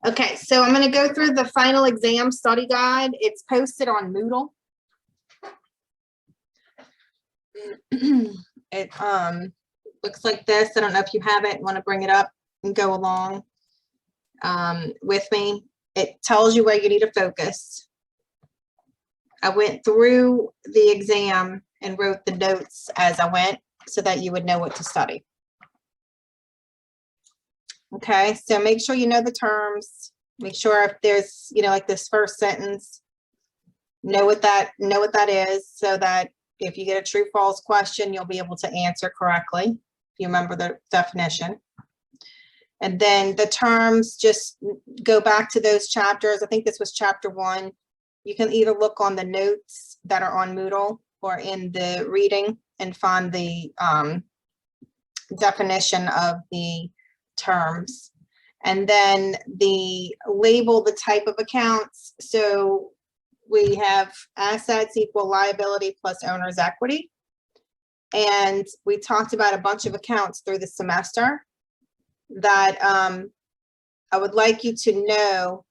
Okay, so I'm going to go through the final exam study guide. It's posted on Moodle. It looks like this. I don't know if you have it, want to bring it up and go along with me. It tells you where you need to focus. I went through the exam and wrote the notes as I went so that you would know what to study. Okay, so make sure you know the terms. Make sure if there's, you know, like this first sentence, know what that is, so that if you get a true false question, you'll be able to answer correctly if you remember the definition. And then the terms, just go back to those chapters. I think this was chapter 1. You can either look on the notes that are on Moodle or in the reading and find the definition of the terms. And then the label, the type of accounts. So we have assets equal liability plus owner's equity. And we talked about a bunch of accounts through the semester that I would like you to know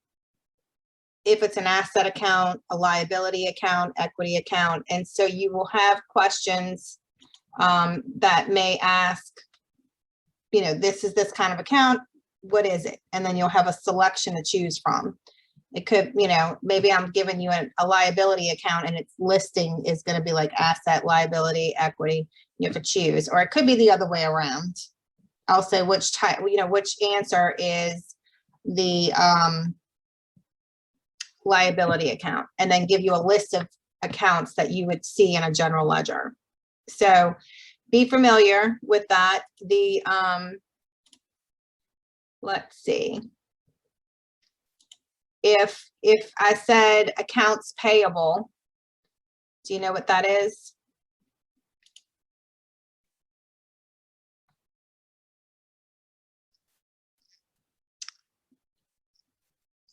if it's an asset account, a liability account, equity account. And so you will have questions that may ask, you know, this is this kind of account, what is it? And then you'll have a selection to choose from. It could, you know, maybe I'm giving you a liability account and its listing is going to be like asset, liability, equity. You have to choose, or it could be the other way around. I'll say which type, you know, which answer is the liability account, and then give you a list of accounts that you would see in a general ledger. So be familiar with that. The let's see. If I said accounts payable, do you know what that is?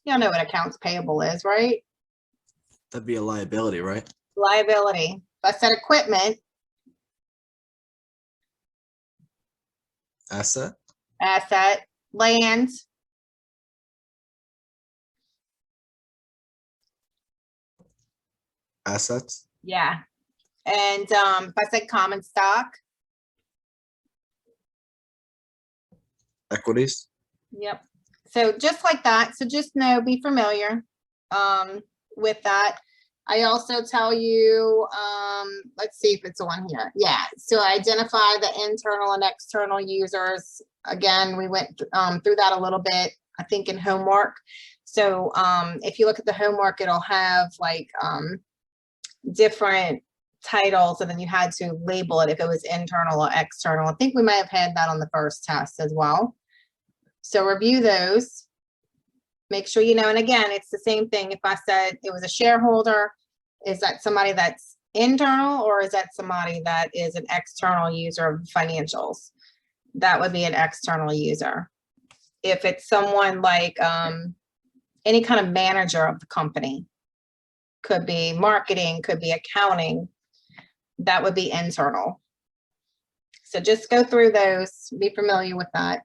You know what accounts payable is, right? That'd be a liability, right? Liability. If I said equipment. Asset. Asset. Land. Assets. Yeah. And if I said common stock. Equities. Yep. So just like that. So just know, be familiar with that. I also tell you, let's see if it's on here. Yeah. So identify the internal and external users. Again, we went through that a little bit, I think, in homework. So if you look at the homework, it'll have like different titles, and then you had to label it if it was internal or external. I think we might have had that on the first test as well. So review those. Make sure you know, and again, it's the same thing. If I said it was a shareholder, is that somebody that's internal, or is that somebody that is an external user of financials? That would be an external user. If it's someone like any kind of manager of the company, could be marketing, could be accounting, that would be internal. So just go through those, be familiar with that.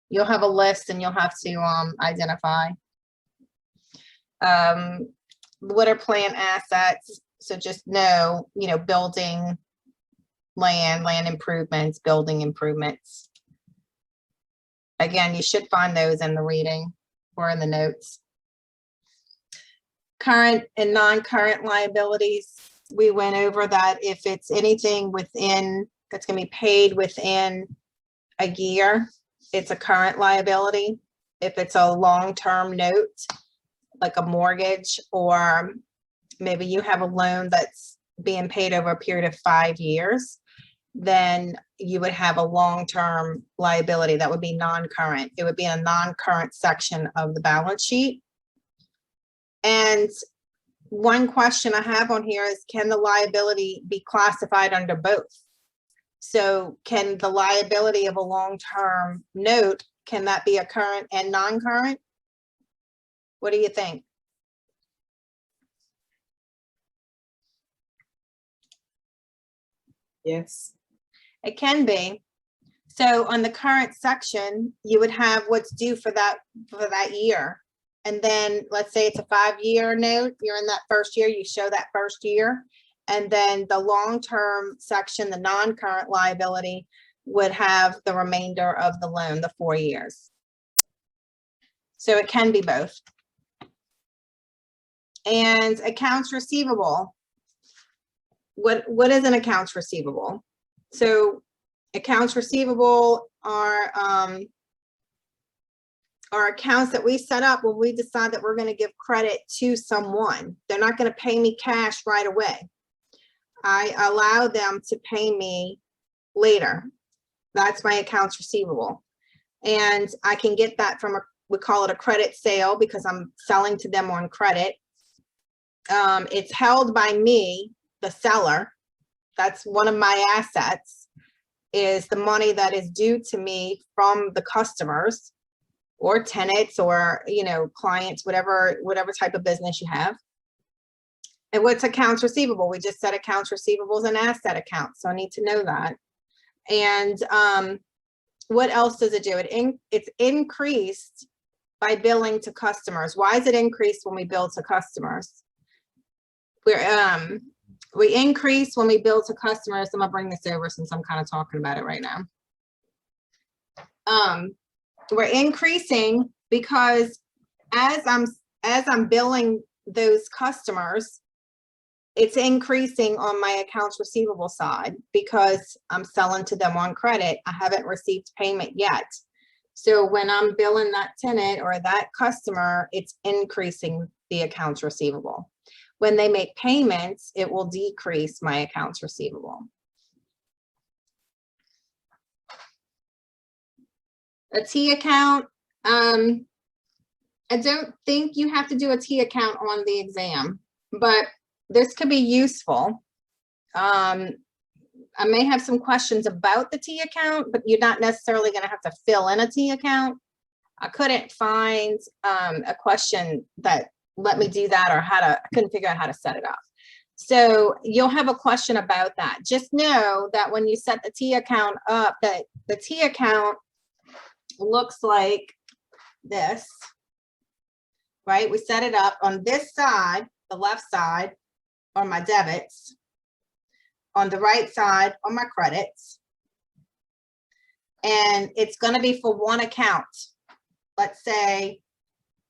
You'll have a list and you'll have to identify. What are plant assets? So just know, you know, building, land improvements, building improvements. Again, you should find those in the reading or in the notes. Current and non-current liabilities, we went over that. If it's anything within, that's going to be paid within a year, it's a current liability. If it's a long-term note, like a mortgage, or maybe you have a loan that's being paid over a period of 5 years, then you would have a long-term liability that would be non-current. It would be in a non-current section of the balance sheet. And one question I have on here is, can the liability be classified under both? So can the liability of a long-term note, can that be a current and non-current? What do you think? Yes. It can be. So on the current section, you would have what's due for that year. And then let's say it's a 5-year note, you're in that first year, you show that first year. And then the long-term section, the non-current liability, would have the remainder of the loan, the 4 years. So it can be both. And accounts receivable. What is an accounts receivable? So accounts receivable are accounts that we set up when we decide that we're going to give credit to someone. They're not going to pay me cash right away. I allow them to pay me later. That's my accounts receivable. And I can get that from we call it a credit sale because I'm selling to them on credit. It's held by me, the seller. That's one of my assets, is the money that is due to me from the customers or tenants or, you know, clients, whatever type of business you have. And what's accounts receivable? We just said accounts receivable is an asset account. So I need to know that. And what else does it do? It's increased by billing to customers. Why is it increased when we bill to customers? We increase when we bill to customers. I'm gonna bring this over since I'm kind of talking about it right now. We're increasing because as I'm billing those customers, it's increasing on my accounts receivable side because I'm selling to them on credit. I haven't received payment yet. So when I'm billing that tenant or that customer, it's increasing the accounts receivable. When they make payments, it will decrease my accounts receivable. A T account, I don't think you have to do a T account on the exam, but this could be useful. I may have some questions about the T account, but you're not necessarily going to have to fill in a T account. I couldn't find a question that let me do that, or I couldn't figure out how to set it up. So you'll have a question about that. Just know that when you set the T account up, that the T account looks like this, right? We set it up on this side, the left side, on my debits, on the right side on my credits, and it's going to be for one account. Let's say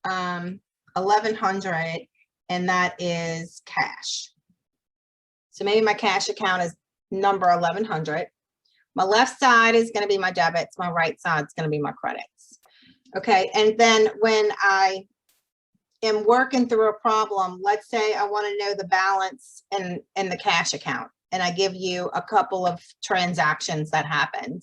1,100, and that is cash. So maybe my cash account is number 1,100. My left side is going to be my debits. My right side is going to be my credits. Okay, and then when I am working through a problem, let's say I want to know the balance in the cash account, and I give you a couple of transactions that happened.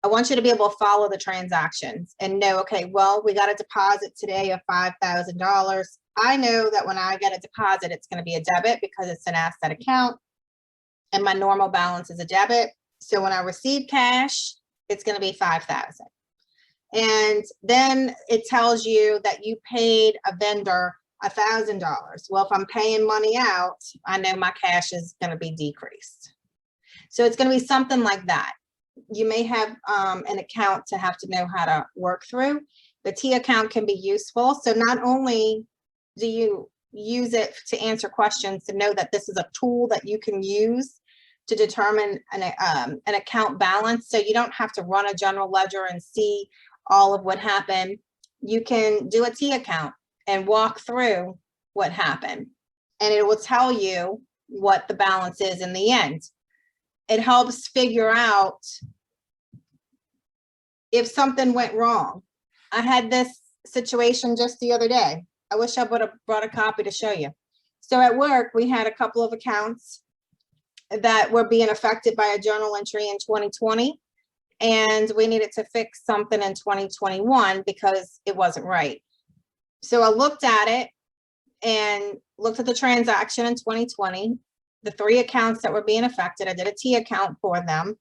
I want you to be able to follow the transactions and know, okay, well, we got a deposit today of $5,000. I know that when I get a deposit, it's going to be a debit because it's an asset account and my normal balance is a debit. So when I receive cash, it's going to be $5,000. And then it tells you that you paid a vendor $1,000. Well, if I'm paying money out, I know my cash is going to be decreased. So it's going to be something like that. You may have an account to have to know how to work through. The T account can be useful. So not only do you use it to answer questions, to know that this is a tool that you can use to determine an account balance. So you don't have to run a general ledger and see all of what happened. You can do a T account and walk through what happened, and it will tell you what the balance is in the end. It helps figure out if something went wrong. I had this situation just the other day. I wish I would have brought a copy to show you. So at work, we had a couple of accounts that were being affected by a journal entry in 2020. And we needed to fix something in 2021 because it wasn't right. So I looked at it and looked at the transaction in 2020, the 3 accounts that were being affected. I did a T account for them.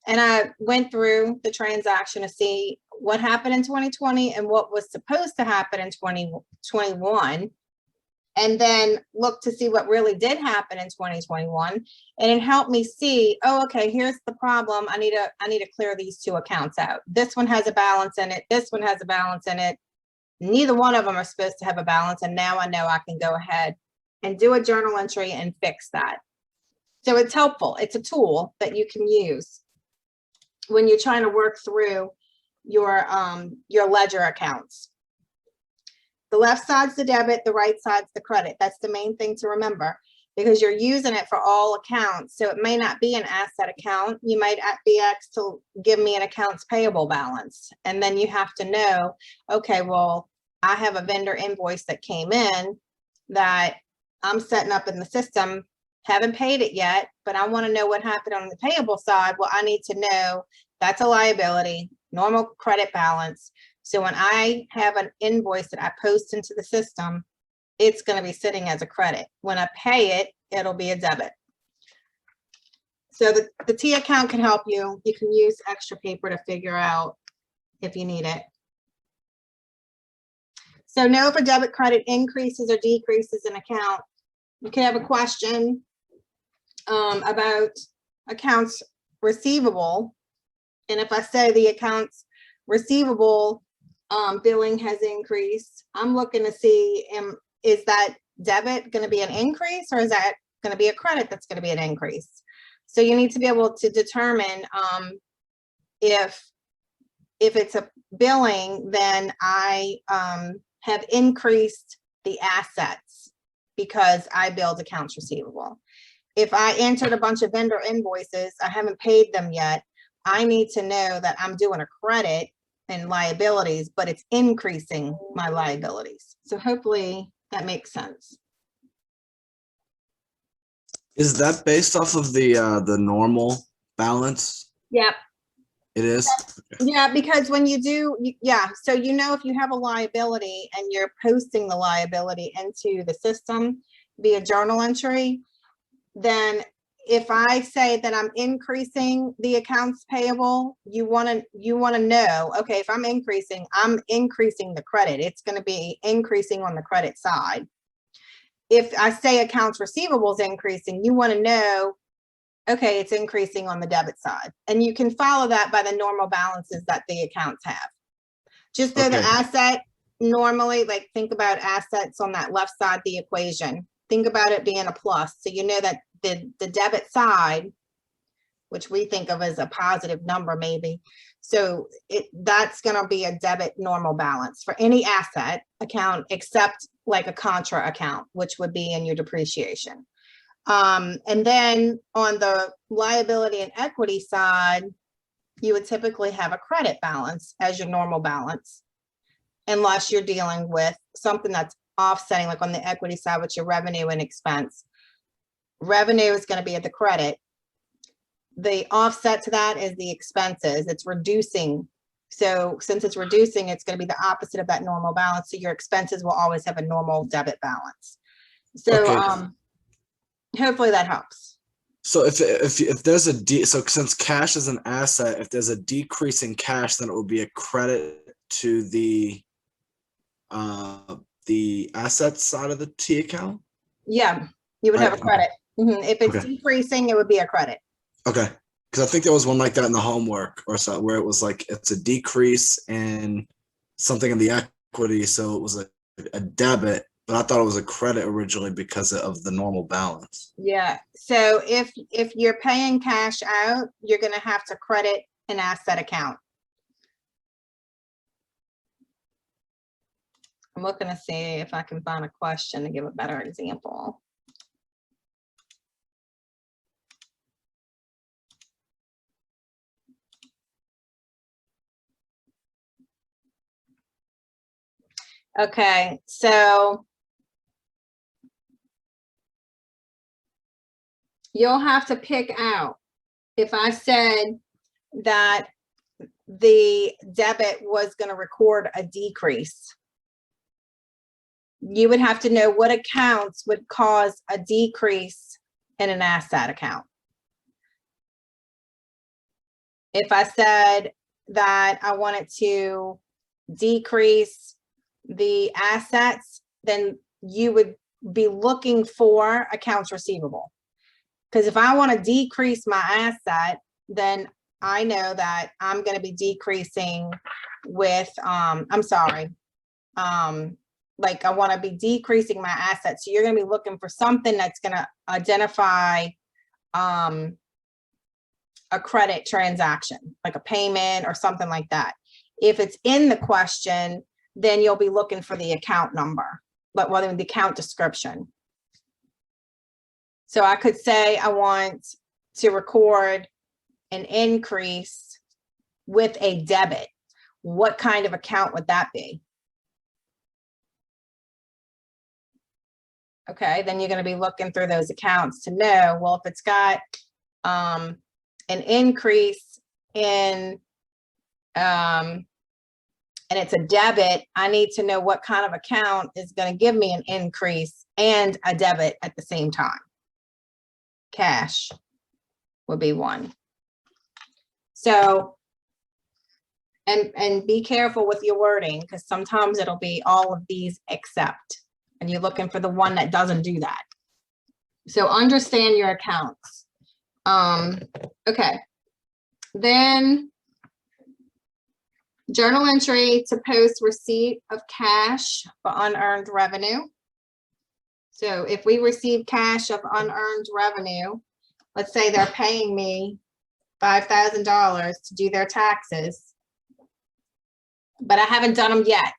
And I went through the transaction to see what happened in 2020 and what was supposed to happen in 2021. and then look to see what really did happen in 2021. And it helped me see, oh, okay, here's the problem. I need to clear these two accounts out. This one has a balance in it. This one has a balance in it. Neither one of them are supposed to have a balance. And now I know I can go ahead and do a journal entry and fix that. So it's helpful. It's a tool that you can use when you're trying to work through your ledger accounts. The left side's the debit, the right side's the credit. That's the main thing to remember, because you're using it for all accounts. So it may not be an asset account. You might be asked to give me an accounts payable balance. And then you have to know, okay, well, I have a vendor invoice that came in that I'm setting up in the system, haven't paid it yet, but I want to know what happened on the payable side. Well, I need to know that's a liability, normal credit balance. So when I have an invoice that I post into the system, it's going to be sitting as a credit. When I pay it, it'll be a debit. So the T account can help you. You can use extra paper to figure out if you need it. So know if a debit credit increases or decreases an account. You can have a question about accounts receivable. And if I say the accounts receivable billing has increased, I'm looking to see, is that debit going to be an increase, or is that going to be a credit that's going to be an increase? So you need to be able to determine if it's a billing, then I have increased the assets because I billed accounts receivable. If I entered a bunch of vendor invoices, I haven't paid them yet, I need to know that I'm doing a credit and liabilities, but it's increasing my liabilities. So hopefully that makes sense. Is that based off of the normal balance? Yep. It is? Yeah, because when you do, yeah, so you know if you have a liability and you're posting the liability into the system via journal entry, then if I say that I'm increasing the accounts payable, you want to know, okay, if I'm increasing the credit. It's going to be increasing on the credit side. If I say accounts receivable is increasing, you want to know, okay, it's increasing on the debit side. And you can follow that by the normal balances that the accounts have. Just though the asset, normally, like think about assets on that left side of the equation. Think about it being a plus. So you know that the debit side, which we think of as a positive number maybe, so that's going to be a debit normal balance for any asset account except like a contra account, which would be in your depreciation. And then on the liability and equity side, you would typically have a credit balance as your normal balance, unless you're dealing with something that's offsetting, like on the equity side with your revenue and expense. Revenue is going to be at the credit. The offset to that is the expenses. It's reducing. So since it's reducing, it's going to be the opposite of that normal balance. So your expenses will always have a normal debit balance. So hopefully that helps. So if there's so since cash is an asset, if there's a decrease in cash, then it will be a credit to the asset side of the T account? Yeah, you would have a credit. If it's decreasing, it would be a credit. Okay, because I think there was one like that in the homework or so, where it was like it's a decrease in something in the equity, so it was a debit, but I thought it was a credit originally because of the normal balance. Yeah, so if you're paying cash out, you're going to have to credit an asset account. I'm looking to see if I can find a question to give a better example. Okay, so you'll have to pick out, if I said that the debit was going to record a decrease, you would have to know what accounts would cause a decrease in an asset account. If I said that I wanted to decrease the assets, then you would be looking for accounts receivable. Because if I want to decrease my asset, then I know that I'm going to be decreasing with, I'm sorry, like I want to be decreasing my assets. So you're going to be looking for something that's going to identify a credit transaction, like a payment or something like that. If it's in the question, then you'll be looking for the account number, but well, the account description. So I could say I want to record an increase with a debit. What kind of account would that be? Okay, then you're going to be looking through those accounts to know, well, if it's got an increase in, and it's a debit, I need to know what kind of account is going to give me an increase and a debit at the same time. Cash would be one. So, and be careful with your wording, because sometimes it'll be all of these except, and you're looking for the one that doesn't do that. So understand your accounts. Okay. Then journal entry to post receipt of cash for unearned revenue. So if we receive cash of unearned revenue, let's say they're paying me $5,000 to do their taxes, but I haven't done them yet.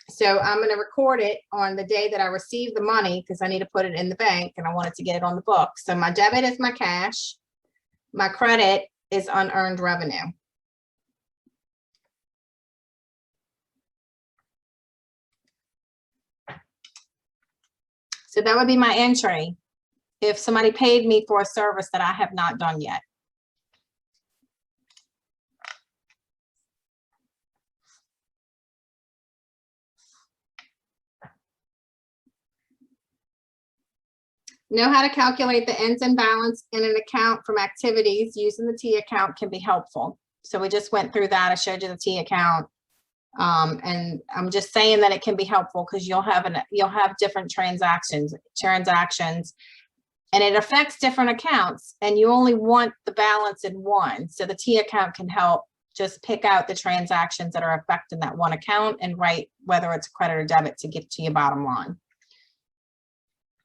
So I'm going to record it on the day that I receive the money, because I need to put it in the bank and I wanted to get it on the book. So my debit is my cash. My credit is unearned revenue. So that would be my entry if somebody paid me for a service that I have not done yet. Know how to calculate the ends and balance in an account from activities using the T account can be helpful. So we just went through that. I showed you the T account. And I'm just saying that it can be helpful because you'll have different transactions, and it affects different accounts, and you only want the balance in one. So the T account can help just pick out the transactions that are affecting that one account and write whether it's a credit or debit to get to your bottom line.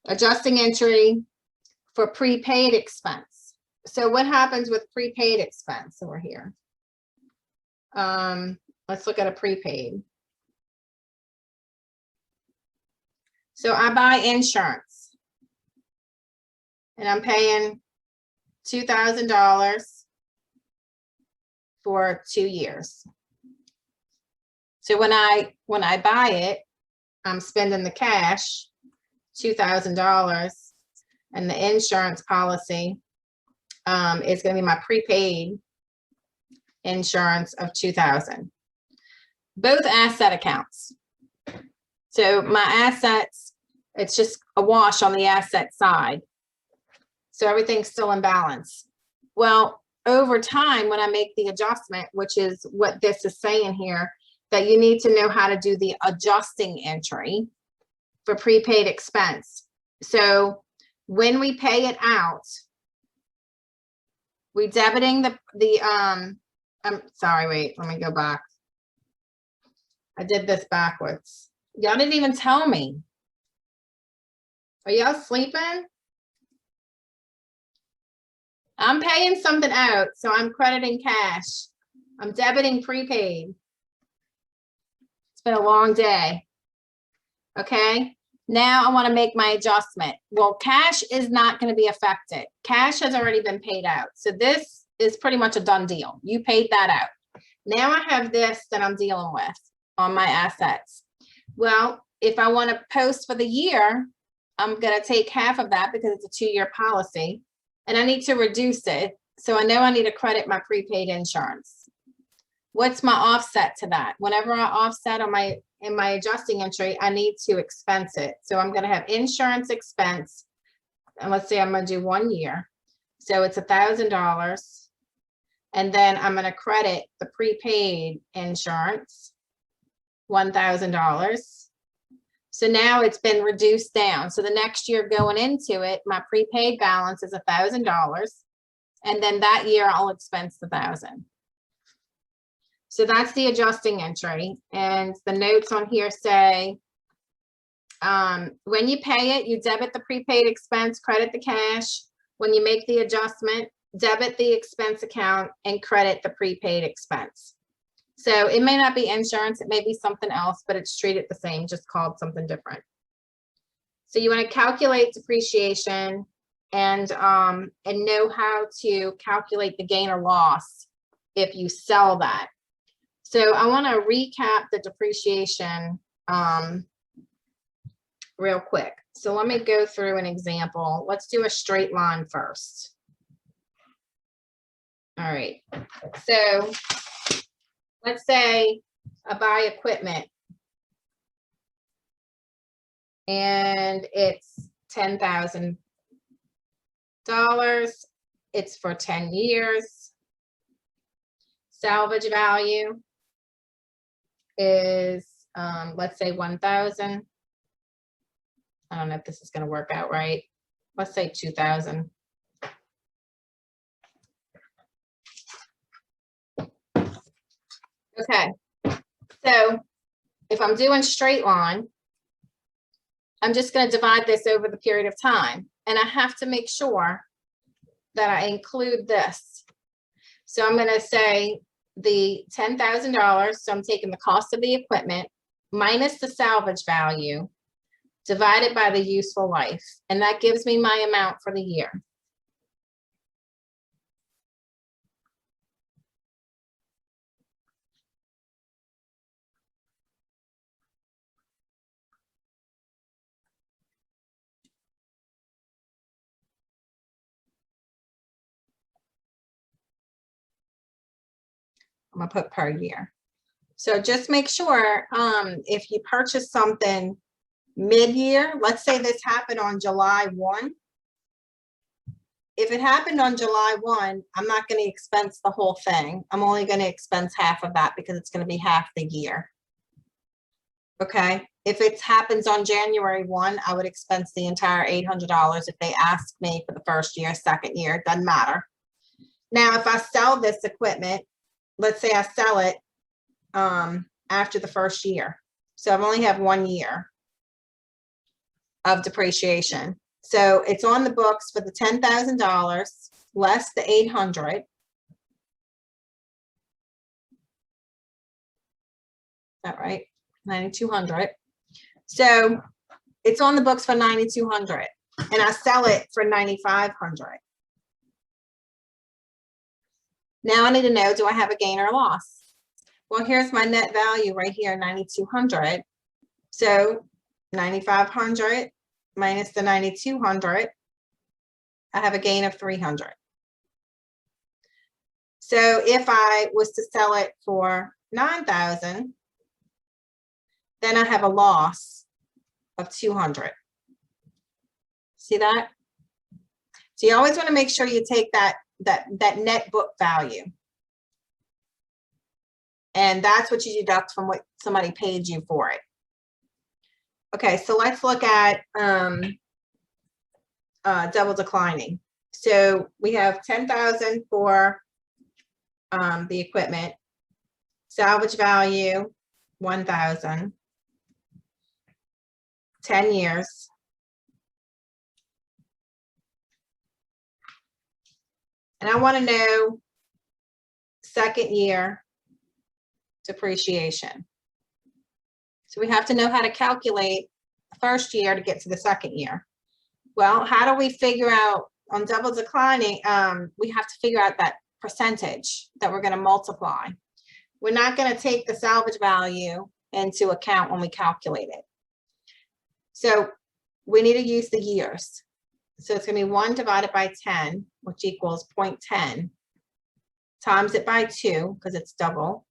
Adjusting entry for prepaid expense. So what happens with prepaid expense over here? Let's look at a prepaid. So I buy insurance and I'm paying $2,000 for 2 years. So when I buy it, I'm spending the cash, $2,000, and the insurance policy is going to be my prepaid insurance of $2,000. Both asset accounts. So my assets, it's just a wash on the asset side. So everything's still in balance. Well, over time, when I make the adjustment, which is what this is saying here, that you need to know how to do the adjusting entry for prepaid expense. So when we pay it out, we debiting I'm sorry, wait, let me go back. I did this backwards. Y'all didn't even tell me. Are y'all sleeping? I'm paying something out, so I'm crediting cash. I'm debiting prepaid. It's been a long day. Okay, now I want to make my adjustment. Well, cash is not going to be affected. Cash has already been paid out. So this is pretty much a done deal. You paid that out. Now I have this that I'm dealing with on my assets. Well, if I want to post for the year, I'm going to take half of that because it's a 2-year policy, and I need to reduce it. So I know I need to credit my prepaid insurance. What's my offset to that? Whenever I offset on in my adjusting entry, I need to expense it. So I'm going to have insurance expense, and let's say I'm going to do 1 year. So it's $1,000. And then I'm going to credit the prepaid insurance, $1,000. So now it's been reduced down. So the next year going into it, my prepaid balance is $1,000. And then that year I'll expense the 1,000. So that's the adjusting entry. And the notes on here say, when you pay it, you debit the prepaid expense, credit the cash. When you make the adjustment, debit the expense account and credit the prepaid expense. So it may not be insurance, it may be something else, but it's treated the same, just called something different. So you want to calculate depreciation and know how to calculate the gain or loss if you sell that. So I want to recap the depreciation real quick. So let me go through an example. Let's do a straight line first. All right. So let's say I buy equipment and it's $10,000. It's for 10 years. Salvage value is, let's say 1,000. I don't know if this is going to work out right. Let's say 2,000. Okay, so if I'm doing straight line, I'm just going to divide this over the period of time. And I have to make sure that I include this. So I'm going to say the $10,000. So I'm taking the cost of the equipment minus the salvage value divided by the useful life. And that gives me my amount for the year. I'm gonna put per year. So just make sure if you purchase something mid-year, let's say this happened on July 1. If it happened on July 1, I'm not going to expense the whole thing. I'm only going to expense half of that because it's going to be half the year. Okay. If it happens on January 1, I would expense the entire $800 if they ask me for the first year, second year, it doesn't matter. Now, if I sell this equipment, let's say I sell it after the first year. So I've only have 1 year of depreciation. So it's on the books for the $10,000 less the 800. Is that right? 9,200. So it's on the books for 9,200 and I sell it for 9,500. Now I need to know, do I have a gain or loss? Well, here's my net value right here, 9,200. So 9,500 minus the 9,200, I have a gain of 300. So if I was to sell it for 9,000, then I have a loss of 200. See that? So you always want to make sure you take that net book value. And that's what you deduct from what somebody paid you for it. Okay, so let's look at double declining. So we have 10,000 for the equipment, salvage value 1,000, 10 years. And I want to know second year depreciation. So we have to know how to calculate the first year to get to the second year. Well, how do we figure out on double declining? We have to figure out that percentage that we're going to multiply. We're not going to take the salvage value into account when we calculate it. So we need to use the years. So it's going to be 1 divided by 10, which equals 0.10, times it by 2, because it's double.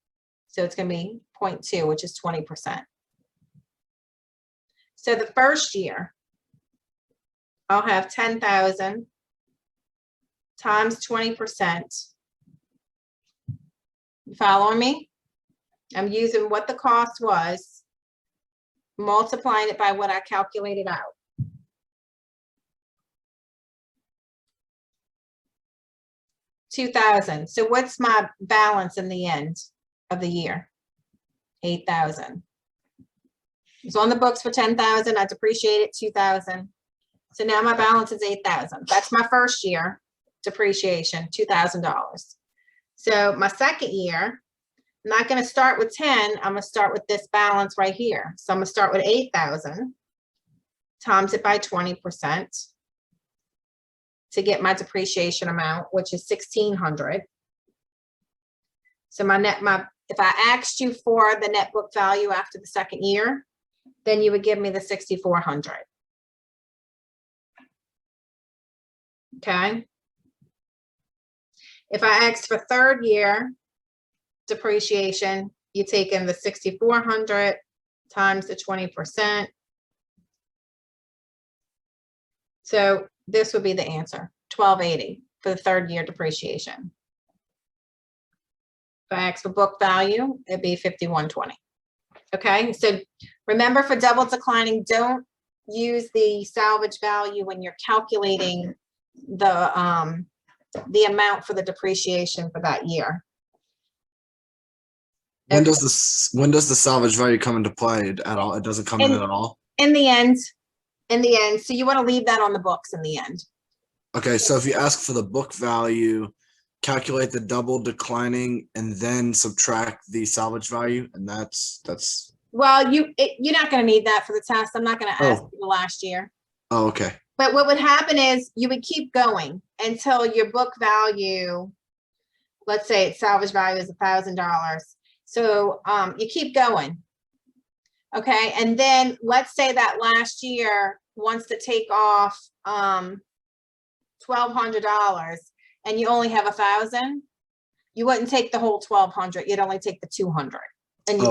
So it's going to be 0.2, which is 20%. So the first year, I'll have 10,000 times 20%. You following me? I'm using what the cost was multiplying it by what I calculated out. $2,000. So what's my balance in the end of the year? $8,000. It's on the books for $10,000. I depreciated $2,000. So now my balance is $8,000. That's my first year depreciation, $2,000. So my second year, I'm not going to start with 10. I'm going to start with this balance right here. So I'm going to start with 8,000 times it by 20% to get my depreciation amount, which is 1,600. So if I asked you for the net book value after the second year, then you would give me the 6,400. Okay. If I asked for third year depreciation, you take in the 6,400 times the 20%. So this would be the answer, 1,280 for the third year depreciation. If I ask for book value, it'd be 5,120. Okay, so remember, for double declining, don't use the salvage value when you're calculating the amount for the depreciation for that year. When does the salvage value come into play at all? It doesn't come in at all? In the end. So you want to leave that on the books in the end. Okay, so if you ask for the book value, calculate the double declining and then subtract the salvage value, and that's well, you're not going to need that for the test. I'm not going to ask you the last year. Oh, okay. But what would happen is you would keep going until your book value, let's say its salvage value is $1,000. So you keep going. Okay, and then let's say that last year wants to take off $1,200 and you only have 1,000. You wouldn't take the whole 1,200. You'd only take the 200, and you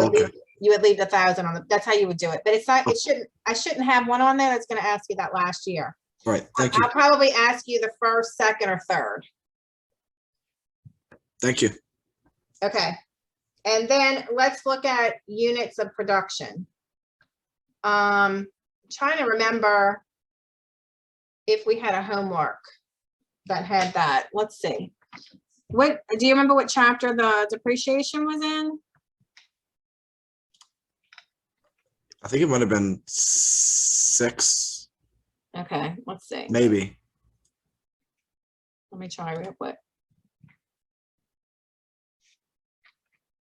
would leave the 1,000 on the. That's how you would do it. But it's not. It shouldn't. I shouldn't have one on there that's going to ask you that last year. Right. Thank you. I'll probably ask you the first, second, or third. Thank you. Okay. And then let's look at units of production. Trying to remember if we had a homework that had that. Let's see. What do you remember what chapter the depreciation was in? I think it might have been 6. Okay, let's see. Maybe. Let me try real quick.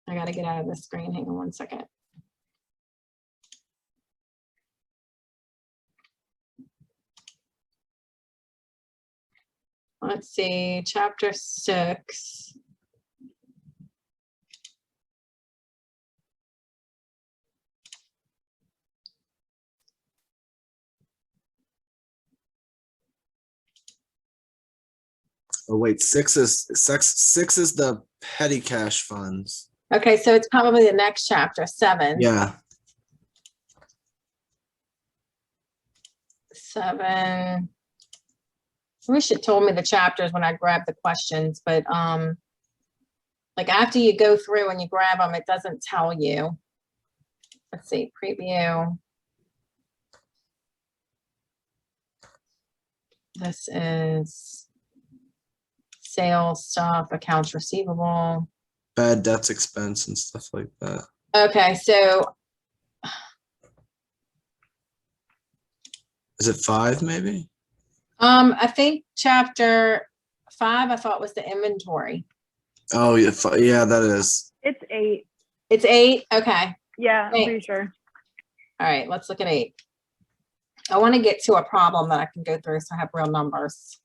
I got to get out of the screen. Hang on one second. Let's see, chapter 6. Oh wait, 6 is the petty cash funds. Okay, so it's probably the next chapter, 7. Yeah. 7. I wish it told me the chapters when I grabbed the questions, but like after you go through and you grab them, it doesn't tell you. Let's see, preview. This is sales stuff, accounts receivable. Bad debts expense and stuff like that. Okay, so is it 5 maybe? I think chapter 5 I thought was the inventory. Oh yeah, yeah, that is. It's 8. It's 8. Okay. Yeah, I'm pretty sure. All right, let's look at 8. I want to get to a problem that I can go through so I have real numbers.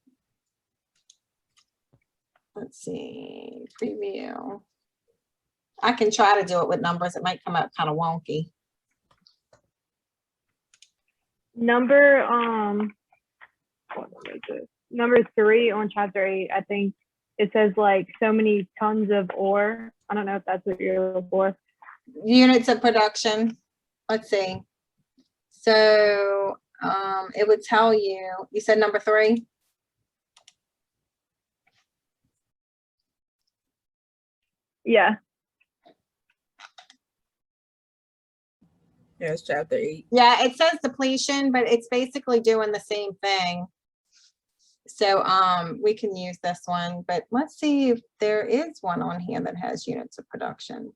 Let's see, preview. I can try to do it with numbers. It might come out kind of wonky. Number what number is it? Number 3 on chapter 8, I think it says like so many tons of ore. I don't know if that's what you're looking for. Units of production. Let's see. So it would tell you, you said number 3? Yeah. Yeah, it's chapter 8. Yeah, it says depletion, but it's basically doing the same thing. So we can use this one, but let's see if there is one on here that has units of production.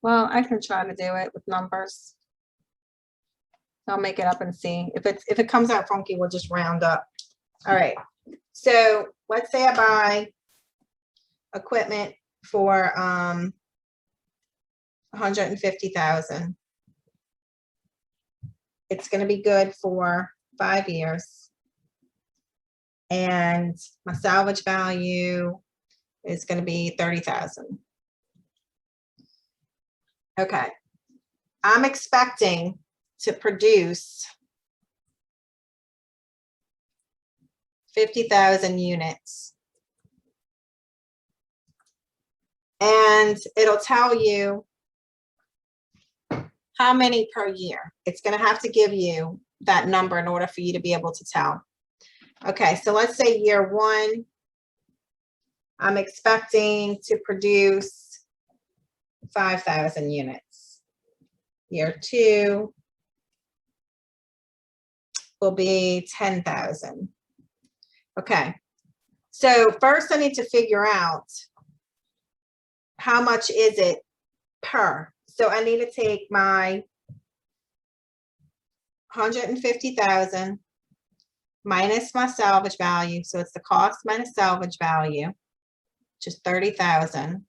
Well, I can try to do it with numbers. I'll make it up and see. If it comes out funky, we'll just round up. All right. So let's say I buy equipment for 150,000. It's going to be good for 5 years. And my salvage value is going to be 30,000. Okay. I'm expecting to produce 50,000 units. And it'll tell you how many per year. It's going to have to give you that number in order for you to be able to tell. Okay, so let's say year 1, I'm expecting to produce 5,000 units. Year 2 will be 10,000. Okay, so first I need to figure out how much is it per. So I need to take my 150,000 minus my salvage value. So it's the cost minus salvage value, which is 30,000.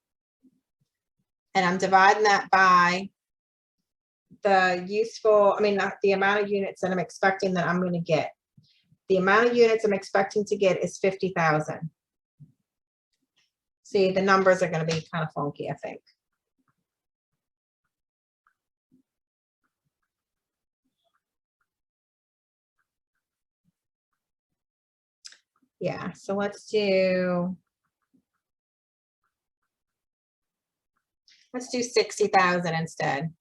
And I'm dividing that by the the amount of units that I'm expecting that I'm going to get. The amount of units I'm expecting to get is 50,000. See, the numbers are going to be kind of funky, I think. Yeah, so let's do 60,000 instead.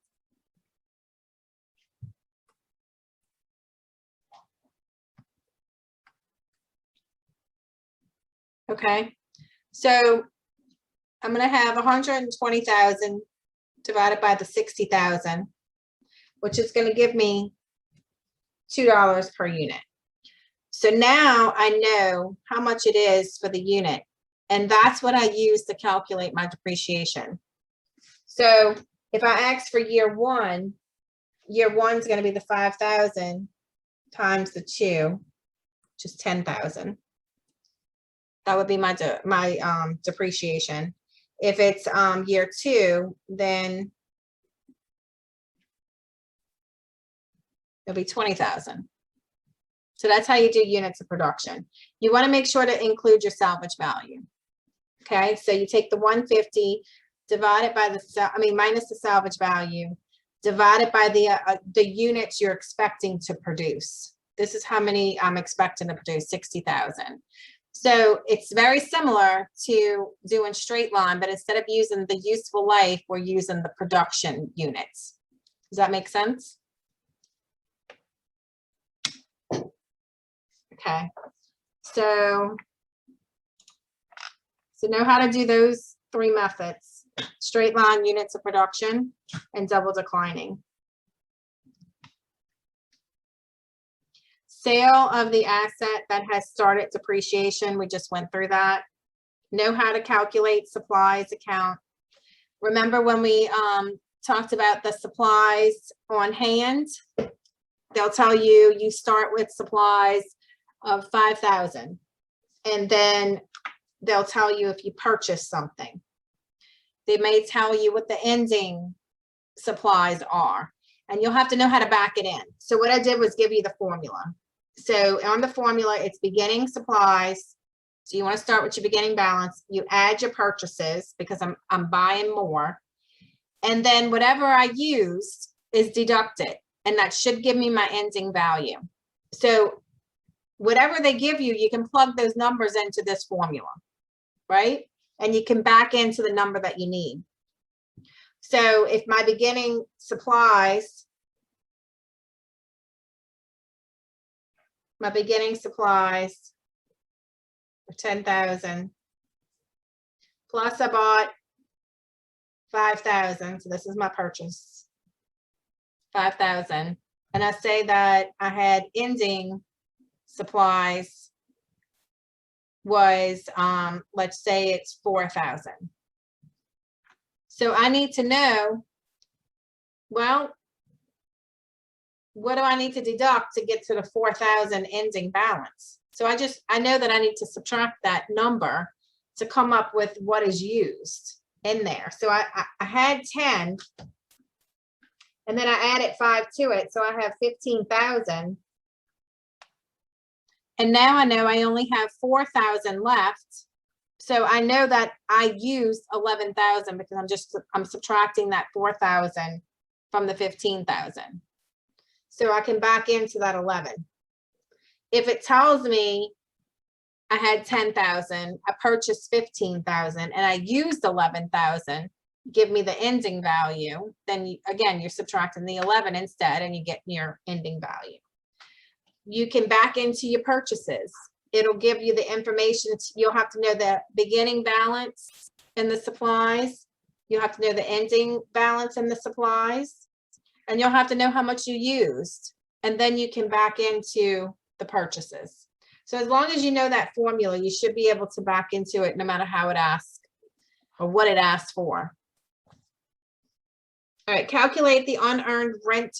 Okay, so I'm going to have 120,000 divided by the 60,000, which is going to give me $2 per unit. So now I know how much it is for the unit, and that's what I use to calculate my depreciation. So if I ask for year 1, year 1 is going to be the 5,000 times the 2, which is 10,000. That would be my depreciation. If it's year 2, then it'll be 20,000. So that's how you do units of production. You want to make sure to include your salvage value. Okay, so you take the 150, divide it by minus the salvage value, divided by the units you're expecting to produce. This is how many I'm expecting to produce, 60,000. So it's very similar to doing straight line, but instead of using the useful life, we're using the production units. Does that make sense? Okay, so know how to do those 3 methods: straight line, units of production, and double declining. Sale of the asset that has started depreciation, we just went through that. Know how to calculate supplies account. Remember when we talked about the supplies on hand? They'll tell you, you start with supplies of 5,000, and then they'll tell you if you purchase something. They may tell you what the ending supplies are, and you'll have to know how to back it in. So what I did was give you the formula. So on the formula, it's beginning supplies. So you want to start with your beginning balance. You add your purchases because I'm buying more, and then whatever I used is deducted, and that should give me my ending value. So whatever they give you, you can plug those numbers into this formula, right? And you can back into the number that you need. So if my beginning supplies my beginning supplies for 10,000. Plus I bought 5,000, so this is my purchase. 5,000, and I say that I had ending supplies was, let's say it's 4,000. So I need to know, well, what do I need to deduct to get to the 4,000 ending balance? So I know that I need to subtract that number to come up with what is used in there. So I had 10, and then I added 5 to it, so I have 15,000. And now I know I only have 4,000 left. So I know that I used 11,000 because I'm subtracting that 4,000 from the 15,000. So I can back into that 11. If it tells me I had 10,000, I purchased 15,000, and I used 11,000, give me the ending value, then again, you're subtracting the 11 instead, and you get your ending value. You can back into your purchases. It'll give you the information. You'll have to know the beginning balance in the supplies. You'll have to know the ending balance in the supplies, and you'll have to know how much you used, and then you can back into the purchases. So as long as you know that formula, you should be able to back into it no matter how it asks or what it asks for. All right, calculate the unearned rent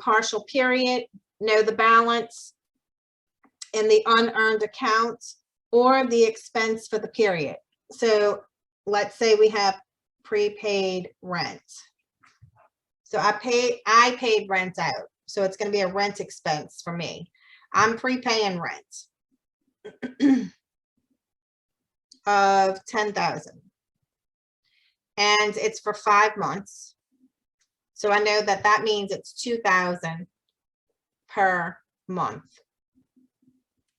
partial period, know the balance in the unearned account or the expense for the period. So let's say we have prepaid rent. So I paid rent out. So it's going to be a rent expense for me. I'm prepaying rent of 10,000, and it's for 5 months. So I know that that means it's 2,000 per month,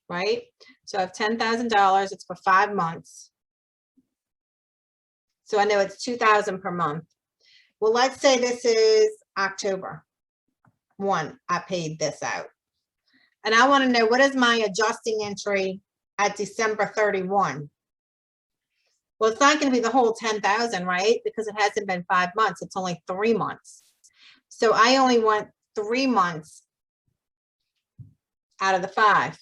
right? So I have $10,000, it's for 5 months. So I know it's 2,000 per month. Well, let's say this is October 1, I paid this out. And I want to know, what is my adjusting entry at December 31? Well, it's not going to be the whole 10,000, right? Because it hasn't been 5 months, it's only 3 months. So I only want 3 months out of the 5.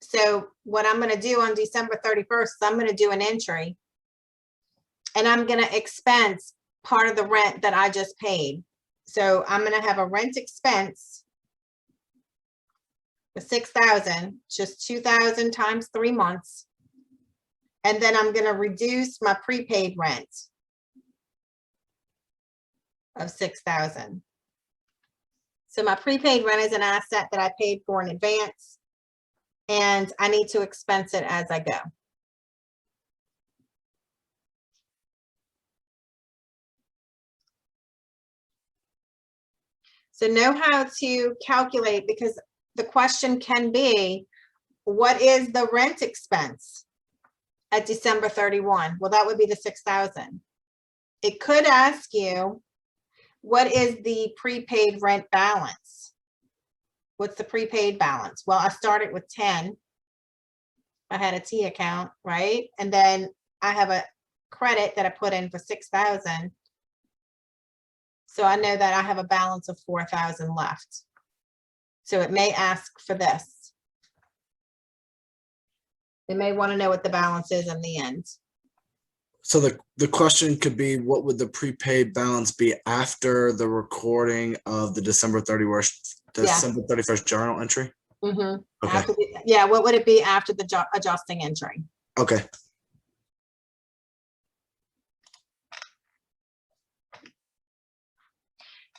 So what I'm going to do on December 31st, I'm going to do an entry, and I'm going to expense part of the rent that I just paid. So I'm going to have a rent expense for 6,000, just 2,000 times 3 months. And then I'm going to reduce my prepaid rent of 6,000. So my prepaid rent is an asset that I paid for in advance, and I need to expense it as I go. So know how to calculate, because the question can be, what is the rent expense at December 31? Well, that would be the 6,000. It could ask you, what is the prepaid rent balance? What's the prepaid balance? Well, I started with 10. I had a T account, right? And then I have a credit that I put in for 6,000. So I know that I have a balance of 4,000 left. So it may ask for this. They may want to know what the balance is in the end. So the question could be, what would the prepaid balance be after the recording of the December 31st journal entry? Mm-hmm. Okay. Yeah, what would it be after the adjusting entry? Okay.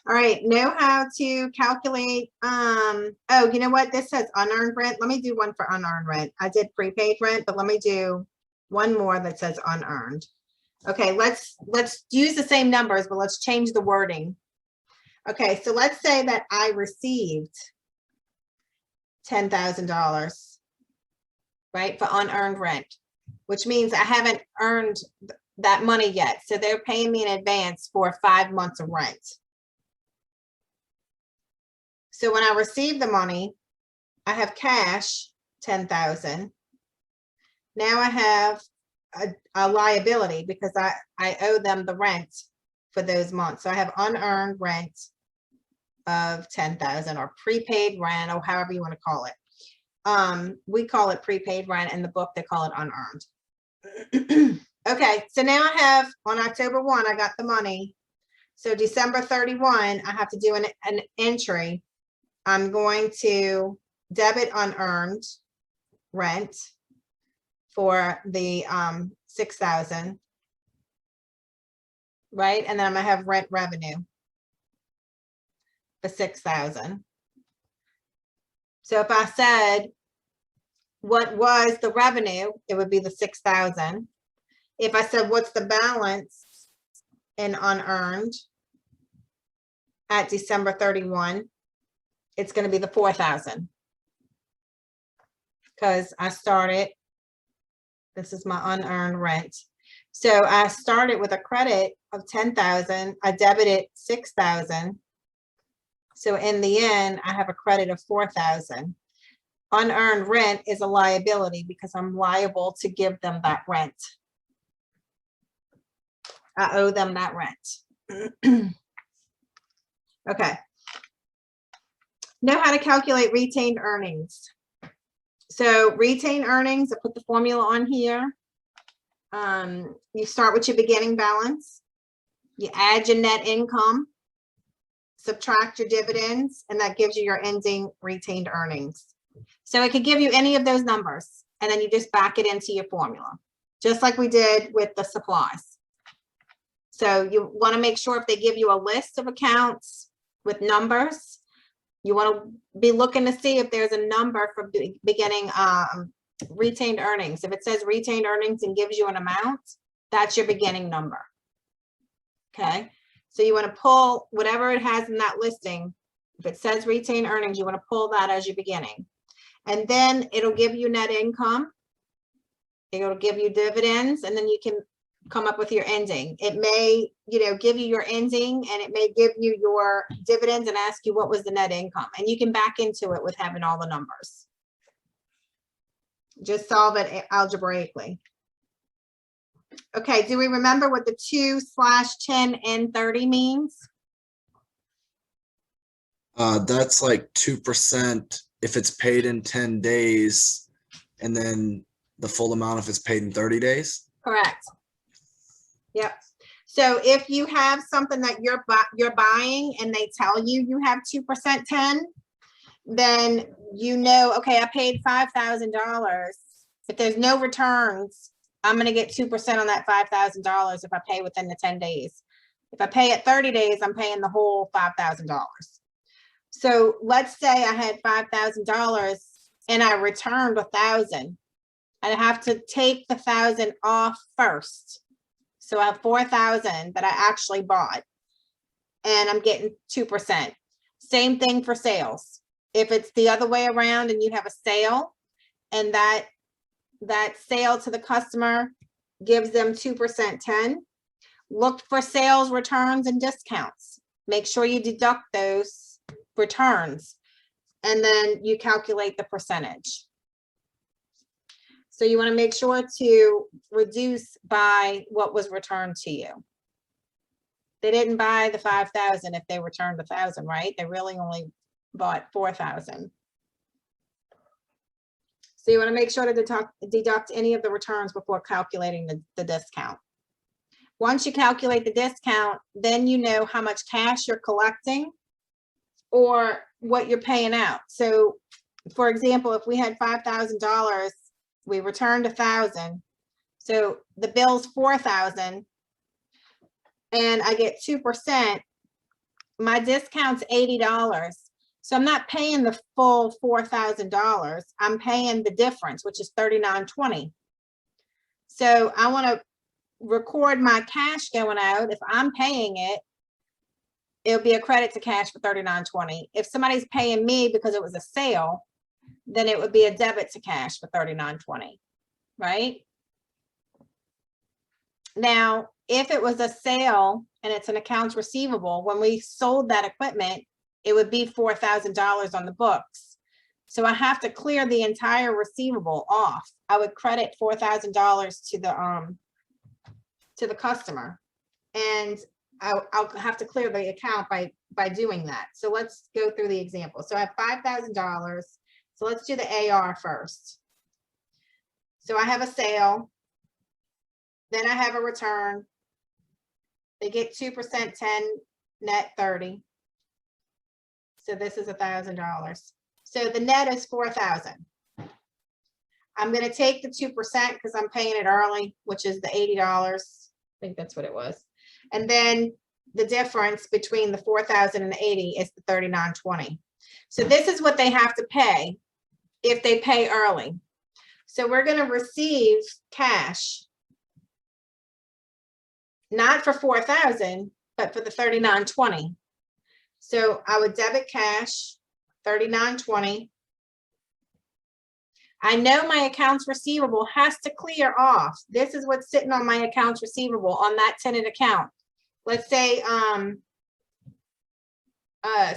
All right, know how to calculate, oh, you know what? This says unearned rent. Let me do one for unearned rent. I did prepaid rent, but let me do one more that says unearned. Okay, let's use the same numbers, but let's change the wording. Okay, so let's say that I received $10,000, right, for unearned rent, which means I haven't earned that money yet. So they're paying me in advance for 5 months of rent. So when I receive the money, I have cash, 10,000. Now I have a liability because I owe them the rent for those months. So I have unearned rent of 10,000 or prepaid rent, or however you want to call it. We call it prepaid rent. In the book, they call it unearned. Okay, so now I have on October 1, I got the money. So December 31, I have to do an entry. I'm going to debit unearned rent for the 6,000, right? And then I'm gonna have rent revenue for 6,000. So if I said what was the revenue, it would be the 6,000. If I said what's the balance in unearned at December 31, it's going to be the 4,000 because I started, this is my unearned rent. So I started with a credit of 10,000. I debited 6,000. So in the end, I have a credit of 4,000. Unearned rent is a liability because I'm liable to give them that rent. I owe them that rent. Okay. Know how to calculate retained earnings. So retained earnings, I put the formula on here. You start with your beginning balance. You add your net income, subtract your dividends, and that gives you your ending retained earnings. So it could give you any of those numbers, and then you just back it into your formula, just like we did with the supplies. So you want to make sure if they give you a list of accounts with numbers, you want to be looking to see if there's a number for beginning retained earnings. If it says retained earnings and gives you an amount, that's your beginning number. Okay, so you want to pull whatever it has in that listing. If it says retained earnings, you want to pull that as your beginning. And then it'll give you net income. It'll give you dividends, and then you can come up with your ending. It may, give you your ending, and it may give you your dividends and ask you what was the net income. And you can back into it with having all the numbers. Just solve it algebraically. Okay, do we remember what the 2/10 and 30 means? That's like 2% if it's paid in 10 days, and then the full amount if it's paid in 30 days. Correct. Yep. So if you have something that you're buying and they tell you you have 2% 10, then okay, I paid $5,000. If there's no returns, I'm going to get 2% on that $5,000 if I pay within the 10 days. If I pay at 30 days, I'm paying the whole $5,000. So let's say I had $5,000 and I returned 1,000. I have to take the 1,000 off first. So I have 4,000 that I actually bought, and I'm getting 2%. Same thing for sales. If it's the other way around and you have a sale, and that sale to the customer gives them 2% 10, look for sales returns and discounts. Make sure you deduct those returns, and then you calculate the percentage. So you want to make sure to reduce by what was returned to you. They didn't buy the 5,000 if they returned 1,000, right? They really only bought 4,000. So you want to make sure to deduct any of the returns before calculating the discount. Once you calculate the discount, then you know how much cash you're collecting or what you're paying out. So for example, if we had $5,000, we returned 1,000. So the bill's 4,000 and I get 2%. My discount's $80. So I'm not paying the full $4,000. I'm paying the difference, which is $39.20. So I want to record my cash going out. If I'm paying it, it'll be a credit to cash for $39.20. If somebody's paying me because it was a sale, then it would be a debit to cash for $39.20, right? Now, if it was a sale and it's an accounts receivable, when we sold that equipment, it would be $4,000 on the books. So I have to clear the entire receivable off. I would credit $4,000 to the customer. And I'll have to clear the account by doing that. So let's go through the example. So I have $5,000. So let's do the AR first. So I have a sale. Then I have a return. They get 2%, 10, net 30. So this is $1,000. So the net is 4,000. I'm going to take the 2% because I'm paying it early, which is the $80. I think that's what it was. And then the difference between the 4,000 and the 80 is the 39.20. So this is what they have to pay if they pay early. So we're going to receive cash, not for 4,000, but for the 39.20. So I would debit cash, 39.20. I know my accounts receivable has to clear off. This is what's sitting on my accounts receivable on that tenant account. Let's say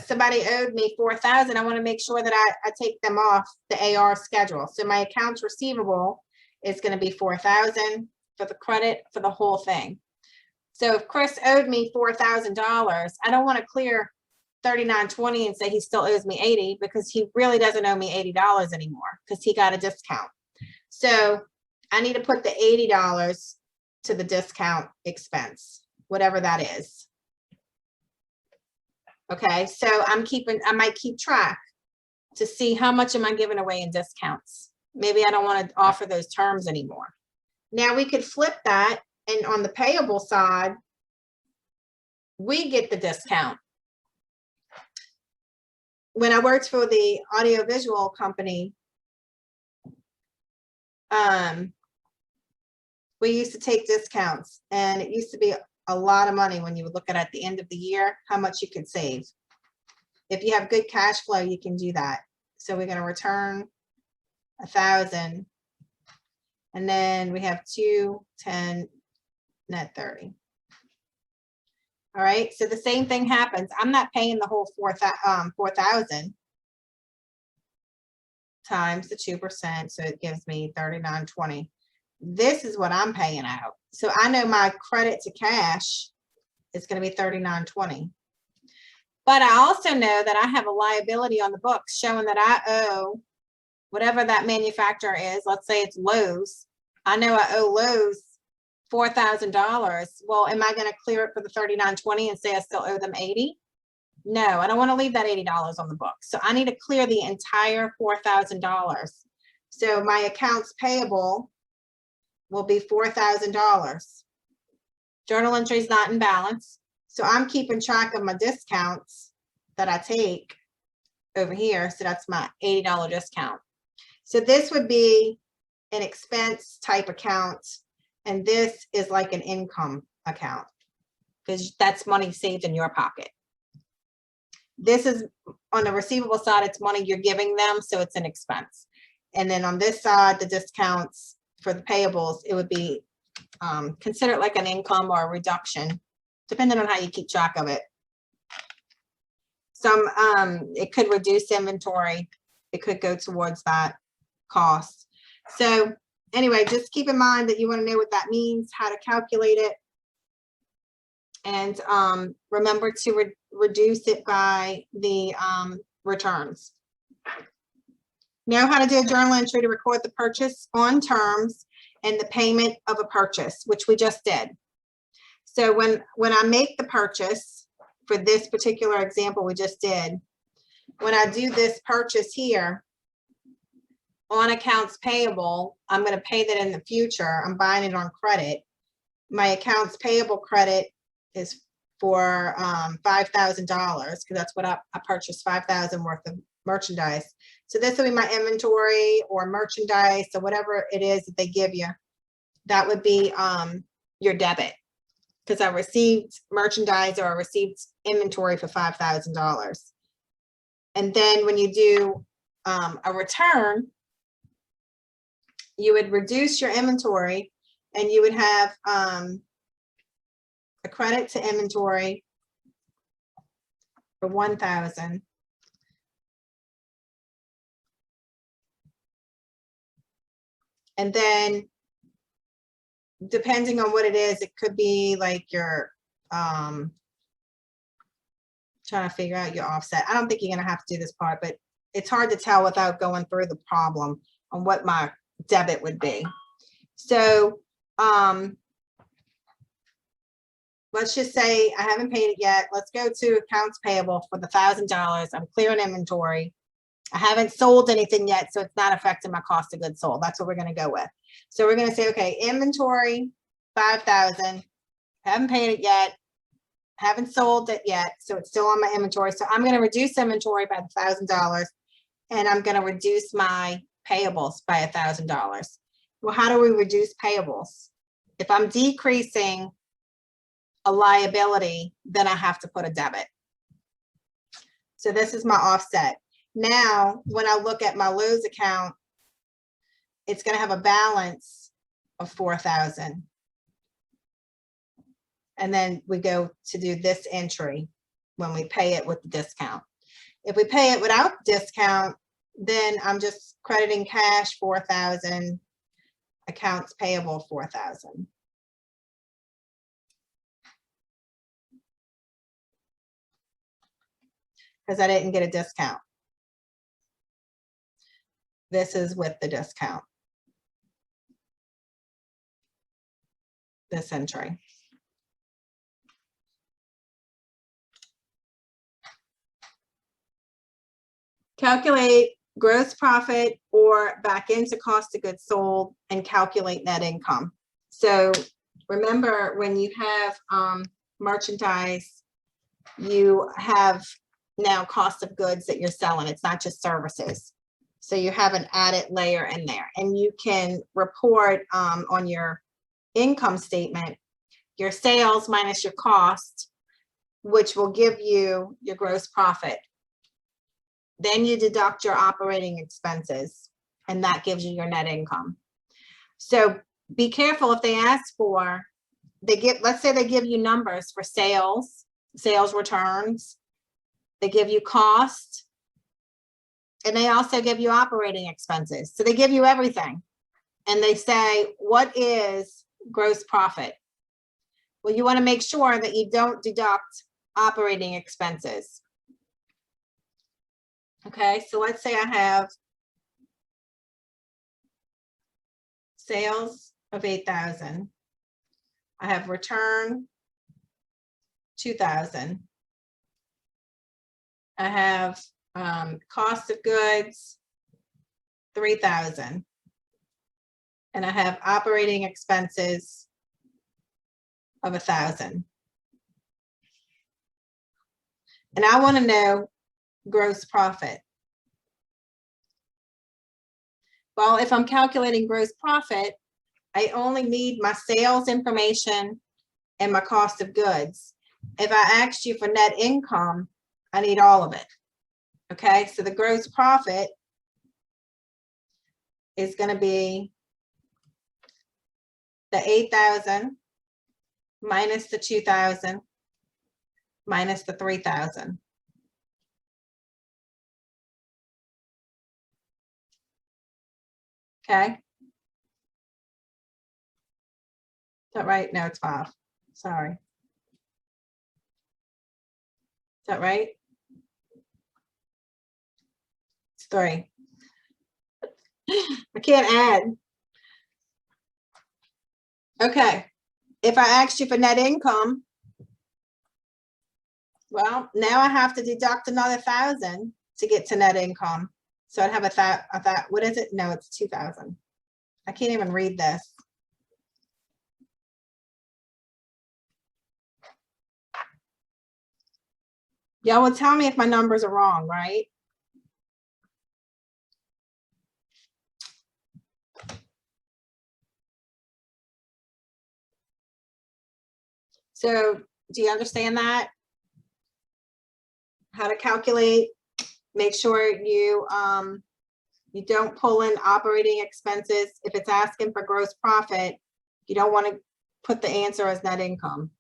somebody owed me 4,000. I want to make sure that I take them off the AR schedule. So my accounts receivable is going to be 4,000 for the credit for the whole thing. So if Chris owed me $4,000, I don't want to clear 39.20 and say he still owes me 80 because he really doesn't owe me $80 anymore because he got a discount. So I need to put the $80 to the discount expense, whatever that is. Okay, so I might keep track to see how much am I giving away in discounts. Maybe I don't want to offer those terms anymore. Now we could flip that, and on the payable side, we get the discount. When I worked for the audiovisual company, we used to take discounts, and it used to be a lot of money when you would look at the end of the year, how much you could save. If you have good cash flow, you can do that. So we're going to return 1,000, and then we have 210 net 30. All right, so the same thing happens. I'm not paying the whole 4,000 times the 2%, so it gives me 39.20. This is what I'm paying out. So I know my credit to cash is going to be 39.20. But I also know that I have a liability on the books showing that I owe whatever that manufacturer is. Let's say it's Lowe's. I know I owe Lowe's $4,000. Well, am I going to clear it for the 39.20 and say I still owe them 80? No, I don't want to leave that $80 on the book. So I need to clear the entire $4,000. So my accounts payable will be $4,000. Journal entry is not in balance. So I'm keeping track of my discounts that I take over here. So that's my $80 discount. So this would be an expense type account. And this is like an income account because that's money saved in your pocket. This is on the receivable side, it's money you're giving them, so it's an expense. And then on this side, the discounts for the payables, it would be considered like an income or a reduction, depending on how you keep track of it. Some it could reduce inventory. It could go towards that cost. So anyway, just keep in mind that you want to know what that means, how to calculate it, and remember to reduce it by the returns. Know how to do a journal entry to record the purchase on terms and the payment of a purchase, which we just did. So when I make the purchase for this particular example we just did, when I do this purchase here on accounts payable, I'm going to pay that in the future. I'm buying it on credit. My accounts payable credit is for $5,000 because that's what I purchased, $5,000 worth of merchandise. So this will be my inventory or merchandise or whatever it is that they give you. That would be your debit because I received merchandise or I received inventory for $5,000. And then when you do a return, you would reduce your inventory and you would have a credit to inventory for $1,000. And then depending on what it is, it could be like your, trying to figure out your offset. I don't think you're gonna have to do this part, but it's hard to tell without going through the problem on what my debit would be. So, let's just say I haven't paid it yet. Let's go to accounts payable for the $1,000. I'm clearing inventory. I haven't sold anything yet, so it's not affecting my cost of goods sold. That's what we're gonna go with. So we're gonna say, okay, inventory, 5,000. Haven't paid it yet. Haven't sold it yet, so it's still on my inventory. So I'm gonna reduce inventory by $1,000, and I'm gonna reduce my payables by $1,000. Well, how do we reduce payables? If I'm decreasing a liability, then I have to put a debit. So this is my offset. Now, when I look at my Lowe's account, it's gonna have a balance of 4,000. And then we go to do this entry when we pay it with the discount. If we pay it without discount, then I'm just crediting cash 4,000, accounts payable 4,000. Because I didn't get a discount. This is with the discount. This entry. Calculate gross profit or back into cost of goods sold and calculate net income. So remember, when you have merchandise, you have now cost of goods that you're selling. It's not just services. So you have an added layer in there, and you can report on your income statement your sales minus your cost, which will give you your gross profit. Then you deduct your operating expenses, and that gives you your net income. So be careful if they ask for, let's say they give you numbers for sales returns, they give you cost, and they also give you operating expenses. So they give you everything. And they say, what is gross profit? Well, you want to make sure that you don't deduct operating expenses. Okay, so let's say I have sales of 8,000. I have return 2,000. I have cost of goods 3,000. And I have operating expenses of 1,000. And I want to know gross profit. Well, if I'm calculating gross profit, I only need my sales information and my cost of goods. If I asked you for net income, I need all of it. Okay, so the gross profit is going to be the 8,000 minus the 2,000 minus the 3,000. Okay. Is that right? No, it's 5. Sorry. Is that right? It's 3. I can't add. Okay. If I asked you for net income, well, now I have to deduct another 1,000 to get to net income. So I'd have what is it? No, it's 2,000. I can't even read this. Y'all will tell me if my numbers are wrong, right? So do you understand that? How to calculate, make sure you don't pull in operating expenses. If it's asking for gross profit, you don't want to put the answer as net income.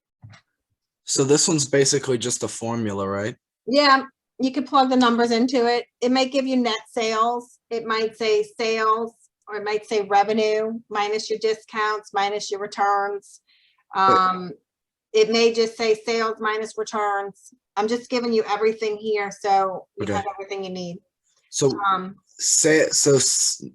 So this one's basically just a formula, right? Yeah, you can plug the numbers into it. It may give you net sales. It might say sales or it might say revenue minus your discounts, minus your returns. It may just say sales minus returns. I'm just giving you everything here, so you Okay. have everything you need. So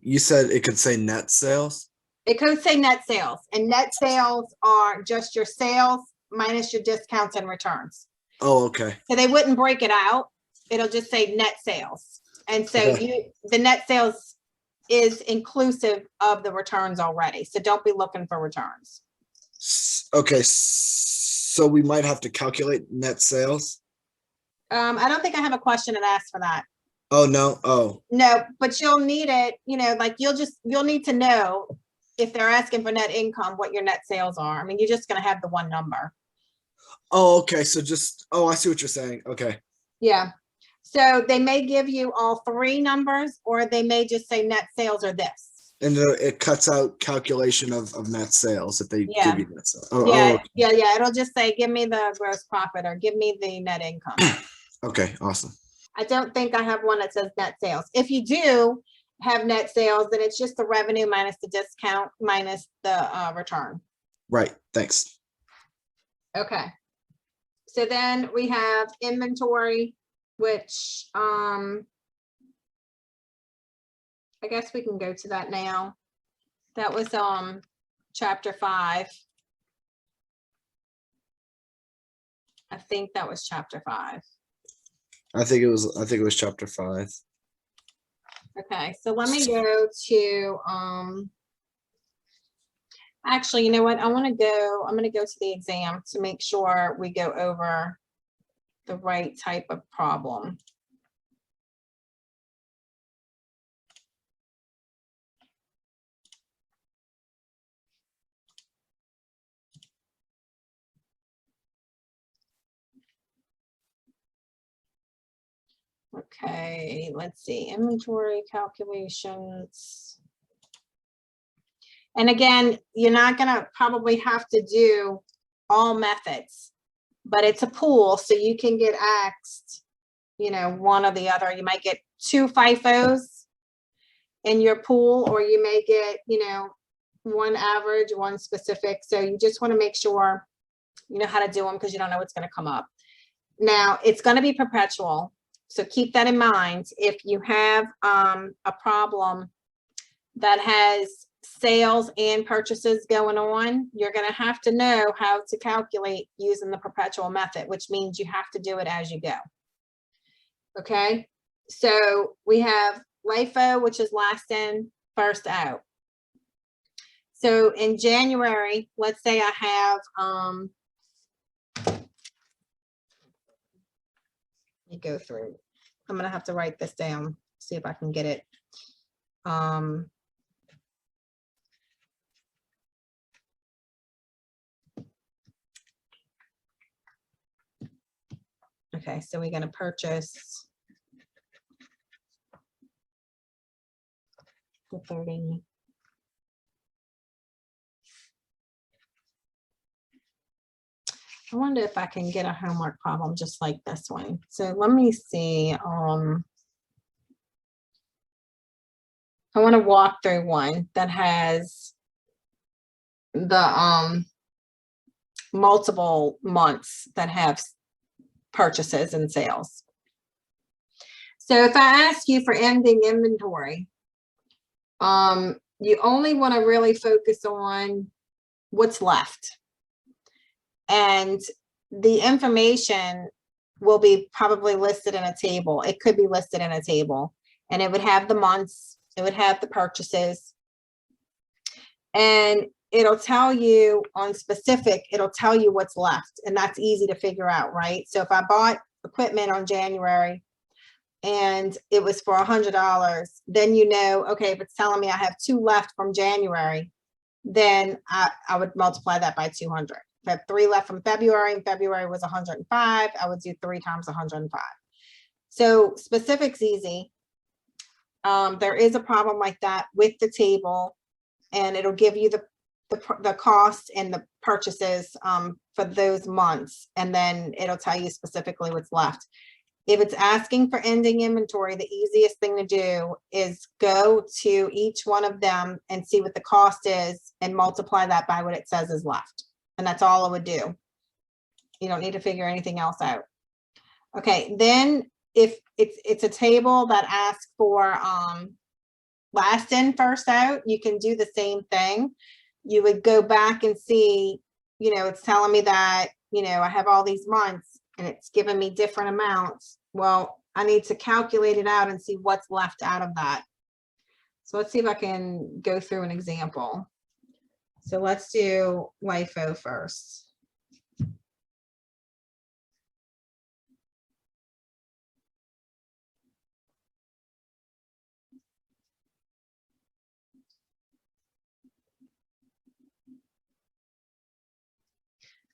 you said it could say net sales? It could say net sales, and net sales are just your sales minus your discounts and returns. Oh, okay. So they wouldn't break it out. It'll just say net sales. And so Okay. the net sales is inclusive of the returns already. So don't be looking for returns. Okay, so we might have to calculate net sales? I don't think I have a question and ask for that. Oh, no? Oh, No, but you'll need it, like you'll need to know if they're asking for net income, what your net sales are. I mean, you're just gonna have the one number. oh, okay, so I see what you're saying. Okay. Yeah. So they may give you all three numbers, or they may just say net sales or this. And it cuts out calculation of net sales if they Yeah. give you net sales. Oh, Yeah, oh, yeah. It'll just say, give me the gross profit or give me the net income. okay, awesome. I don't think I have one that says net sales. If you do have net sales, then it's just the revenue minus the discount minus the return. Right, thanks. Okay. So then we have inventory, which I guess we can go to that now. That was chapter 5. I think that was chapter 5. I think it was chapter 5. Okay, so let me go to actually, you know what? I'm gonna go to the exam to make sure we go over the right type of problem. Okay, let's see, inventory calculations. And again, you're not gonna probably have to do all methods, but it's a pool, so you can get asked, one or the other. You might get 2 FIFOs in your pool, or you may get, one average, one specific. So you just want to make sure you know how to do them, because you don't know what's going to come up. Now, it's going to be perpetual, so keep that in mind. If you have a problem that has sales and purchases going on, you're going to have to know how to calculate using the perpetual method, which means you have to do it as you go. Okay, so we have LIFO, which is last in, first out. So in January, let's say I have let me go through. I'm gonna have to write this down, see if I can get it. Okay, so we're gonna purchase the 30. I wonder if I can get a homework problem just like this one. So let me see. I want to walk through one that has the multiple months that have purchases and sales. So if I ask you for ending inventory, you only want to really focus on what's left. And the information will be probably listed in a table. It could be listed in a table, and it would have the months, it would have the purchases, and it'll tell you on specific, it'll tell you what's left, and that's easy to figure out, right? So if I bought equipment on January and it was for $100, then okay, if it's telling me I have 2 left from January, then I would multiply that by 200. If I have 3 left from February, and February was 105, I would do 3 times 105. So specific's easy. There is a problem like that with the table, and it'll give you the cost and the purchases for those months, and then it'll tell you specifically what's left. If it's asking for ending inventory, the easiest thing to do is go to each one of them and see what the cost is and multiply that by what it says is left. And that's all it would do. You don't need to figure anything else out. Okay, then if it's a table that asks for last in, first out, you can do the same thing. You would go back and see, you know, it's telling me that, you know, I have all these months and it's giving me different amounts. Well, I need to calculate it out and see what's left out of that. So let's see if I can go through an example. So let's do LIFO first.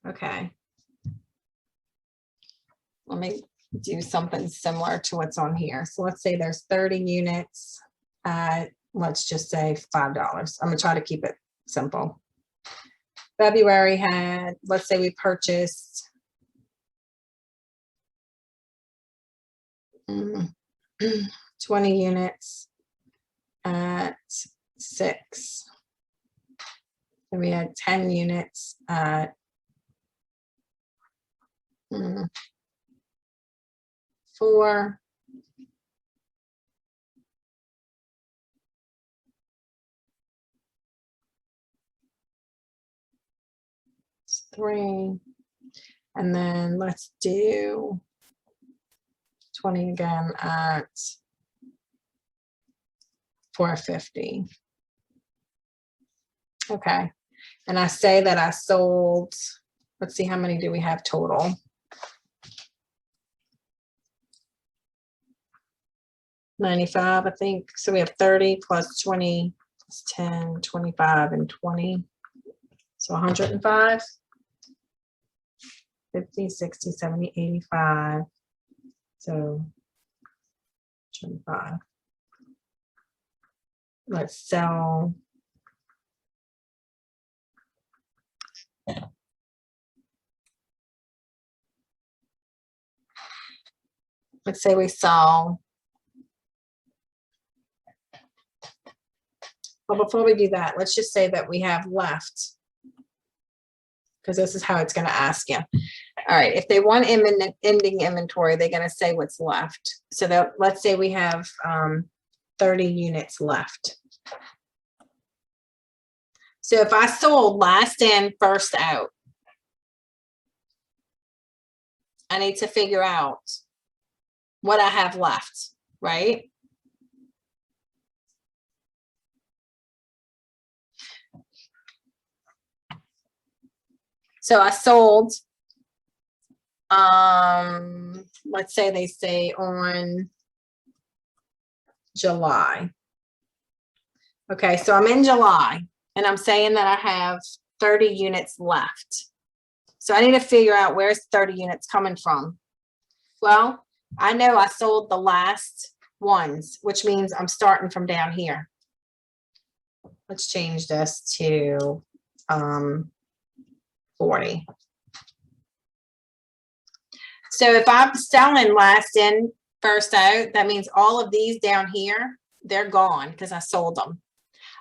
Okay. Let me do something similar to what's on here. So let's say there's 30 units at, let's just say $5. I'm gonna try to keep it simple. February had, let's say we purchased 20 units at 6. And we had 10 units at 4. It's 3. And then let's do 20 again at 450. Okay. And I say that I sold, let's see, how many do we have total? 95, I think. So we have 30 plus 20 plus 10, 25, and 20. So 105, 50, 60, 70, 85. So 25. Let's sell. Let's say we sell. Well, before we do that, let's just say that we have left, because this is how it's going to ask you. All right, if they want ending inventory, they're going to say what's left. So that, let's say we have 30 units left. So if I sold last in, first out, I need to figure out what I have left, right? So I sold, let's say they say on July. Okay, so I'm in July and I'm saying that I have 30 units left. So I need to figure out where's 30 units coming from. Well, I know I sold the last ones, which means I'm starting from down here. Let's change this to 40. So if I'm selling last in, first out, that means all of these down here, they're gone because I sold them.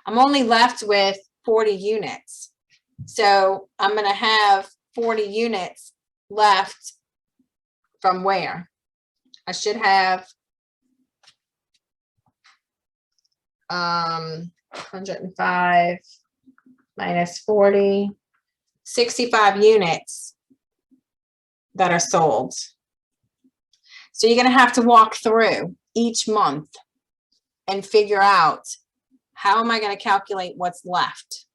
I'm only left with 40 units. So I'm going to have 40 units left from where? I should have 105 minus 40, 65 units that are sold. So you're going to have to walk through each month and figure out, how am I going to calculate what's left?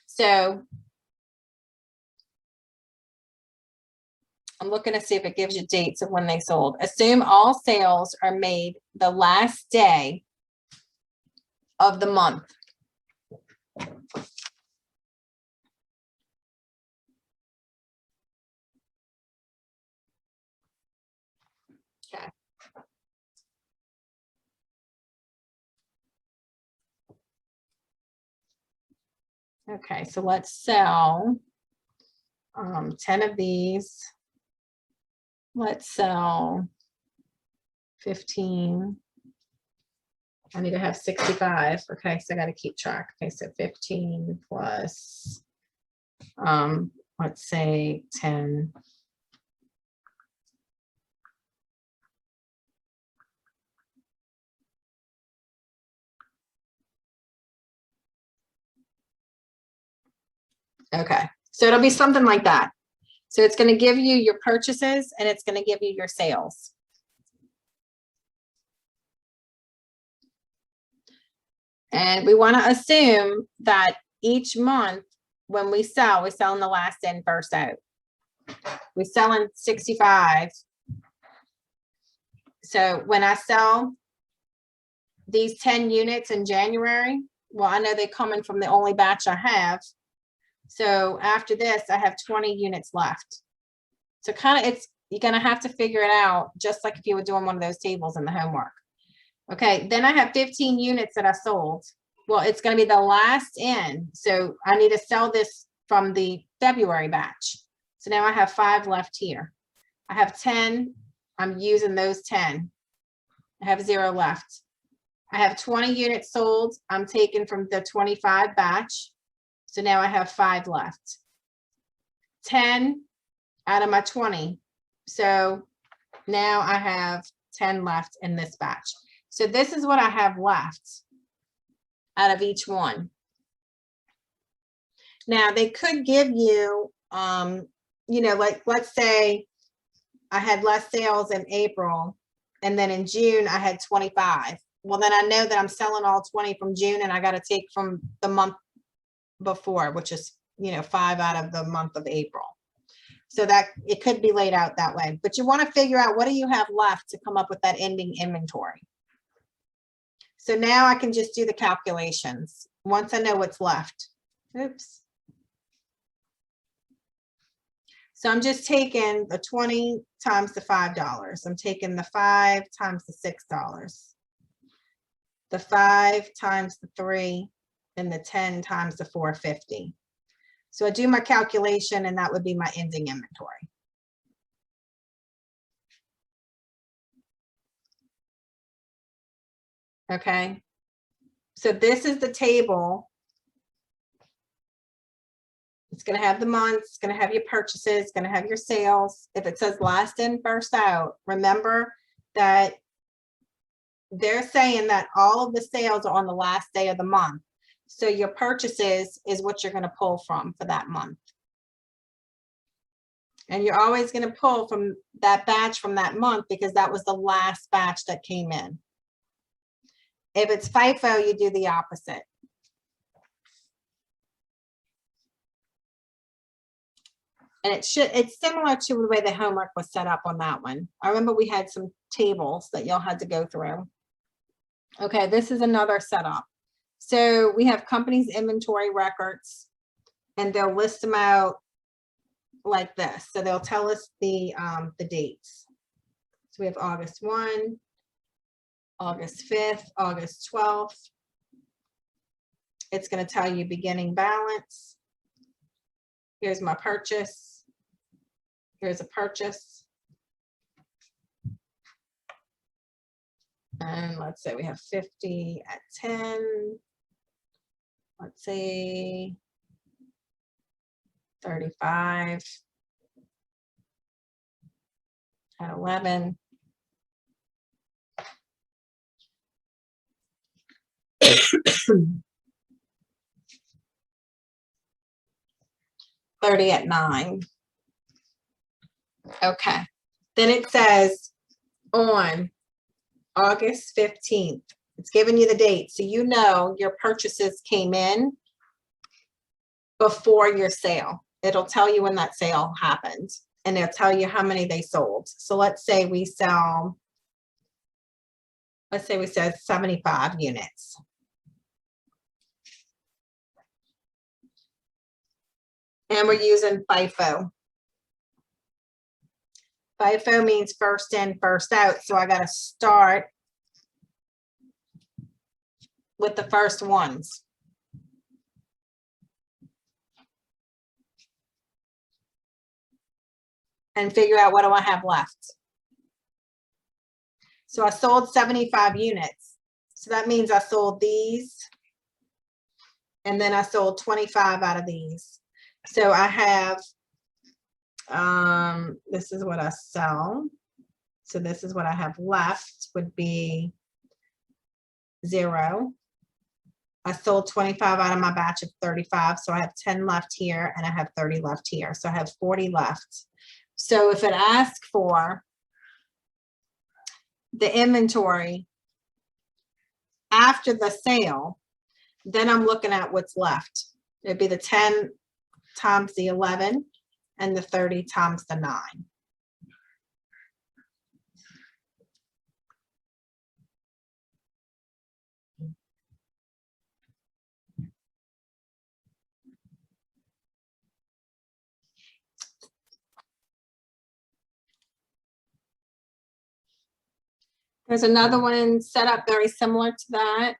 So I'm looking to see if it gives you dates of when they sold. Assume all sales are made the last day of the month. Okay. Okay, so let's sell 10 of these let's sell 15. I need to have 65. Okay, so I got to keep track. Okay, so 15 plus, let's say 10. Okay, so it'll be something like that. So it's going to give you your purchases and it's going to give you your sales. And we want to assume that each month when we sell in the last in, first out. We sell in 65. So when I sell these 10 units in January, well, I know they're coming from the only batch I have. So after this, I have 20 units left. So kind of you're going to have to figure it out, just like if you were doing one of those tables in the homework. Okay, then I have 15 units that I sold. Well, it's going to be the last in. So I need to sell this from the February batch. So now I have 5 left here. I have 10. I'm using those 10. I have 0 left. I have 20 units sold. I'm taking from the 25 batch. So now I have 5 left. 10 out of my 20. So now I have 10 left in this batch. So this is what I have left out of each one. Now they could give you, you know, like, let's say I had less sales in April and then in June I had 25. Well, then I know that I'm selling all 20 from June and I got to take from the month before, which is, you know, 5 out of the month of April. So that it could be laid out that way, but you want to figure out what do you have left to come up with that ending inventory. So now I can just do the calculations once I know what's left. Oops. So I'm just taking the 20 times the $5. I'm taking the 5 times the $6, the 5 times the 3, and the 10 times the 450. So I do my calculation and that would be my ending inventory. Okay. So this is the table. It's going to have the months, it's going to have your purchases, it's going to have your sales. If it says last in, first out, remember that they're saying that all of the sales are on the last day of the month. So your purchases is what you're going to pull from for that month. And you're always going to pull from that batch from that month because that was the last batch that came in. If it's FIFO, you do the opposite. And it's similar to the way the homework was set up on that one. I remember we had some tables that y'all had to go through. Okay, this is another setup. So we have companies' inventory records and they'll list them out like this. So they'll tell us the dates. So we have August 1, August 5th, August 12th. It's going to tell you beginning balance. Here's my purchase. Here's a purchase. And let's say we have 50 at 10. Let's say 35 at 11. 30 at 9. Okay. Then it says on August 15th. It's giving you the date. So you know your purchases came in before your sale. It'll tell you when that sale happened and it'll tell you how many they sold. So let's say we sell, let's say we said 75 units. And we're using FIFO. FIFO means first in, first out. So I got to start with the first ones. and figure out what do I have left. So I sold 75 units. So that means I sold these. And then I sold 25 out of these. So I have, this is what I sell. So this is what I have left would be 0. I sold 25 out of my batch of 35. So I have 10 left here and I have 30 left here. So I have 40 left. So if it asks for the inventory after the sale, then I'm looking at what's left. It'd be the 10 times the 11 and the 30 times the 9. There's another one set up very similar to that.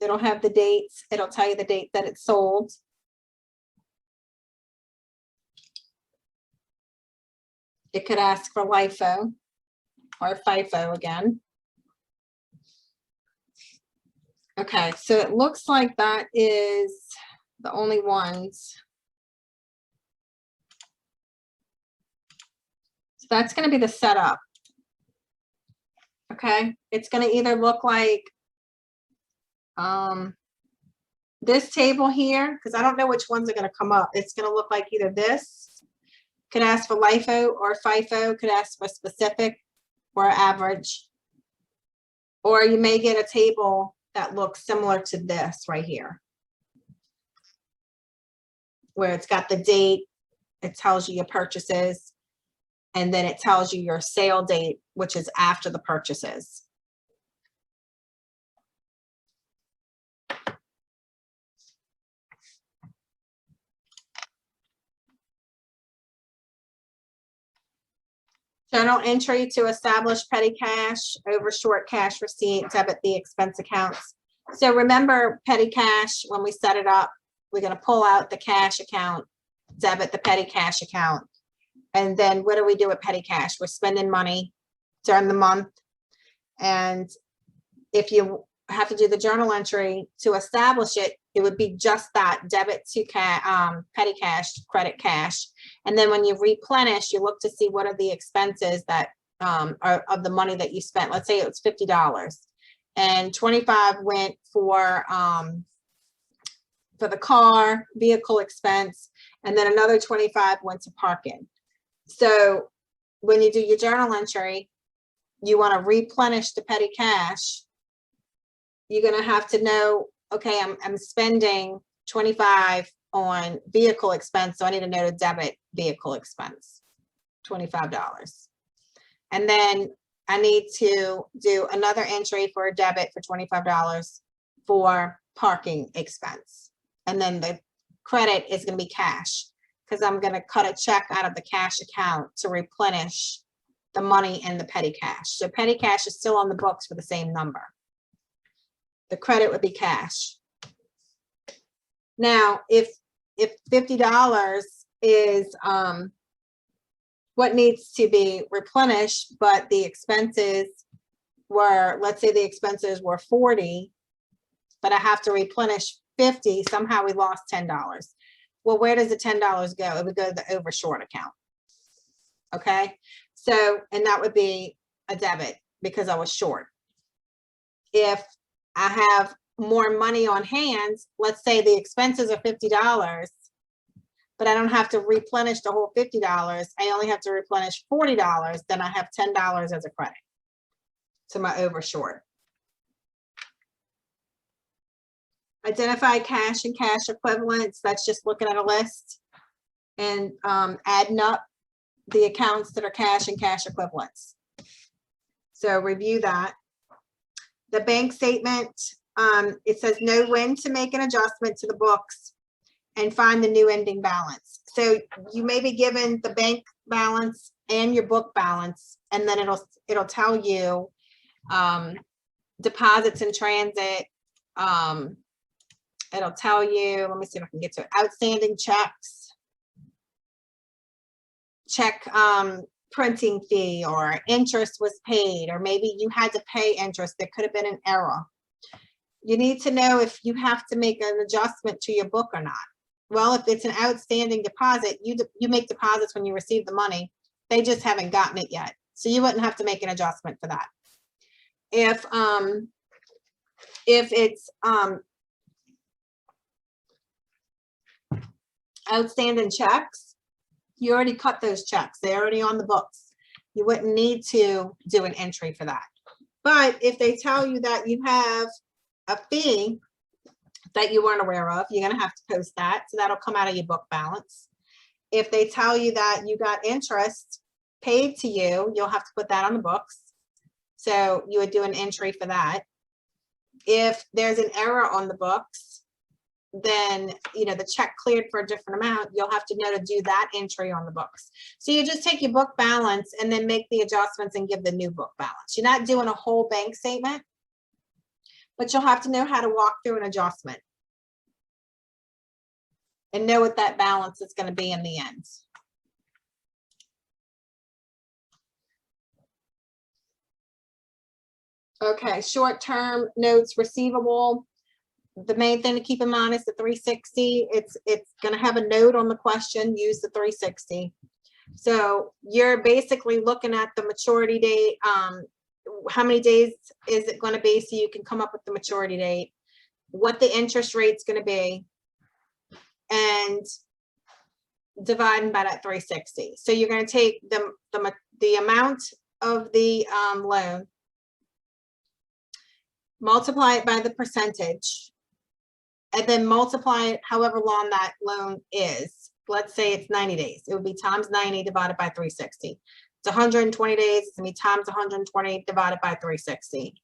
It'll have the dates. It'll tell you the date that it's sold. It could ask for LIFO or FIFO again. Okay, so it looks like that is the only ones. So that's going to be the setup. Okay, it's going to either look like this table here, because I don't know which ones are going to come up. It's going to look like either this, could ask for LIFO or FIFO, could ask for specific or average. Or you may get a table that looks similar to this right here, where it's got the date, it tells you your purchases, and then it tells you your sale date, which is after the purchases. Journal entry to establish petty cash over short cash receipt, debit the expense accounts. So remember petty cash, when we set it up, we're going to pull out the cash account, debit the petty cash account. And then what do we do with petty cash? We're spending money during the month. And if you have to do the journal entry to establish it, it would be just that, debit to petty cash, credit cash. And then when you replenish, you look to see what are the expenses that are of the money that you spent. Let's say it was $50 and 25 went for the car, vehicle expense, and then another 25 went to parking. So when you do your journal entry, you want to replenish the petty cash. You're going to have to know, okay, I'm spending 25 on vehicle expense, so I need to know to debit vehicle expense, $25. And then I need to do another entry for a debit for $25 for parking expense. And then the credit is going to be cash, because I'm going to cut a check out of the cash account to replenish the money in the petty cash. So petty cash is still on the books for the same number. The credit would be cash. Now, if $50 is what needs to be replenished, but the expenses were, let's say the expenses were 40, but I have to replenish 50, somehow we lost $10. Well, where does the $10 go? It would go to the over short account. Okay, so, and that would be a debit because I was short. If I have more money on hand, let's say the expenses are $50, but I don't have to replenish the whole $50. I only have to replenish $40, then I have $10 as a credit to my over short. Identify cash and cash equivalents. That's just looking at a list and adding up the accounts that are cash and cash equivalents. So review that. The bank statement, it says know when to make an adjustment to the books and find the new ending balance. So you may be given the bank balance and your book balance, and then it'll tell you deposits in transit. It'll tell you, let me see if I can get to it, outstanding checks, check printing fee or interest was paid, or maybe you had to pay interest. There could have been an error. You need to know if you have to make an adjustment to your book or not. Well, if it's an outstanding deposit, you make deposits when you receive the money. They just haven't gotten it yet. So you wouldn't have to make an adjustment for that. If it's outstanding checks, you already cut those checks. They're already on the books. You wouldn't need to do an entry for that. But if they tell you that you have a fee that you weren't aware of, you're going to have to post that. So that'll come out of your book balance. If they tell you that you got interest paid to you, you'll have to put that on the books. So you would do an entry for that. If there's an error on the books, then, you know, the check cleared for a different amount, you'll have to know to do that entry on the books. So you just take your book balance and then make the adjustments and give the new book balance. You're not doing a whole bank statement, but you'll have to know how to walk through an adjustment and know what that balance is going to be in the end. Okay, short-term notes receivable. The main thing to keep in mind is the 360. It's going to have a note on the question, use the 360. So you're basically looking at the maturity date. How many days is it going to be, so you can come up with the maturity date, what the interest rate's going to be, and dividing by that 360. So you're going to take the amount of the loan, multiply it by the percentage, and then multiply it however long that loan is. Let's say it's 90 days. It would be times 90 divided by 360. It's 120 days. It's going to be times 120 divided by 360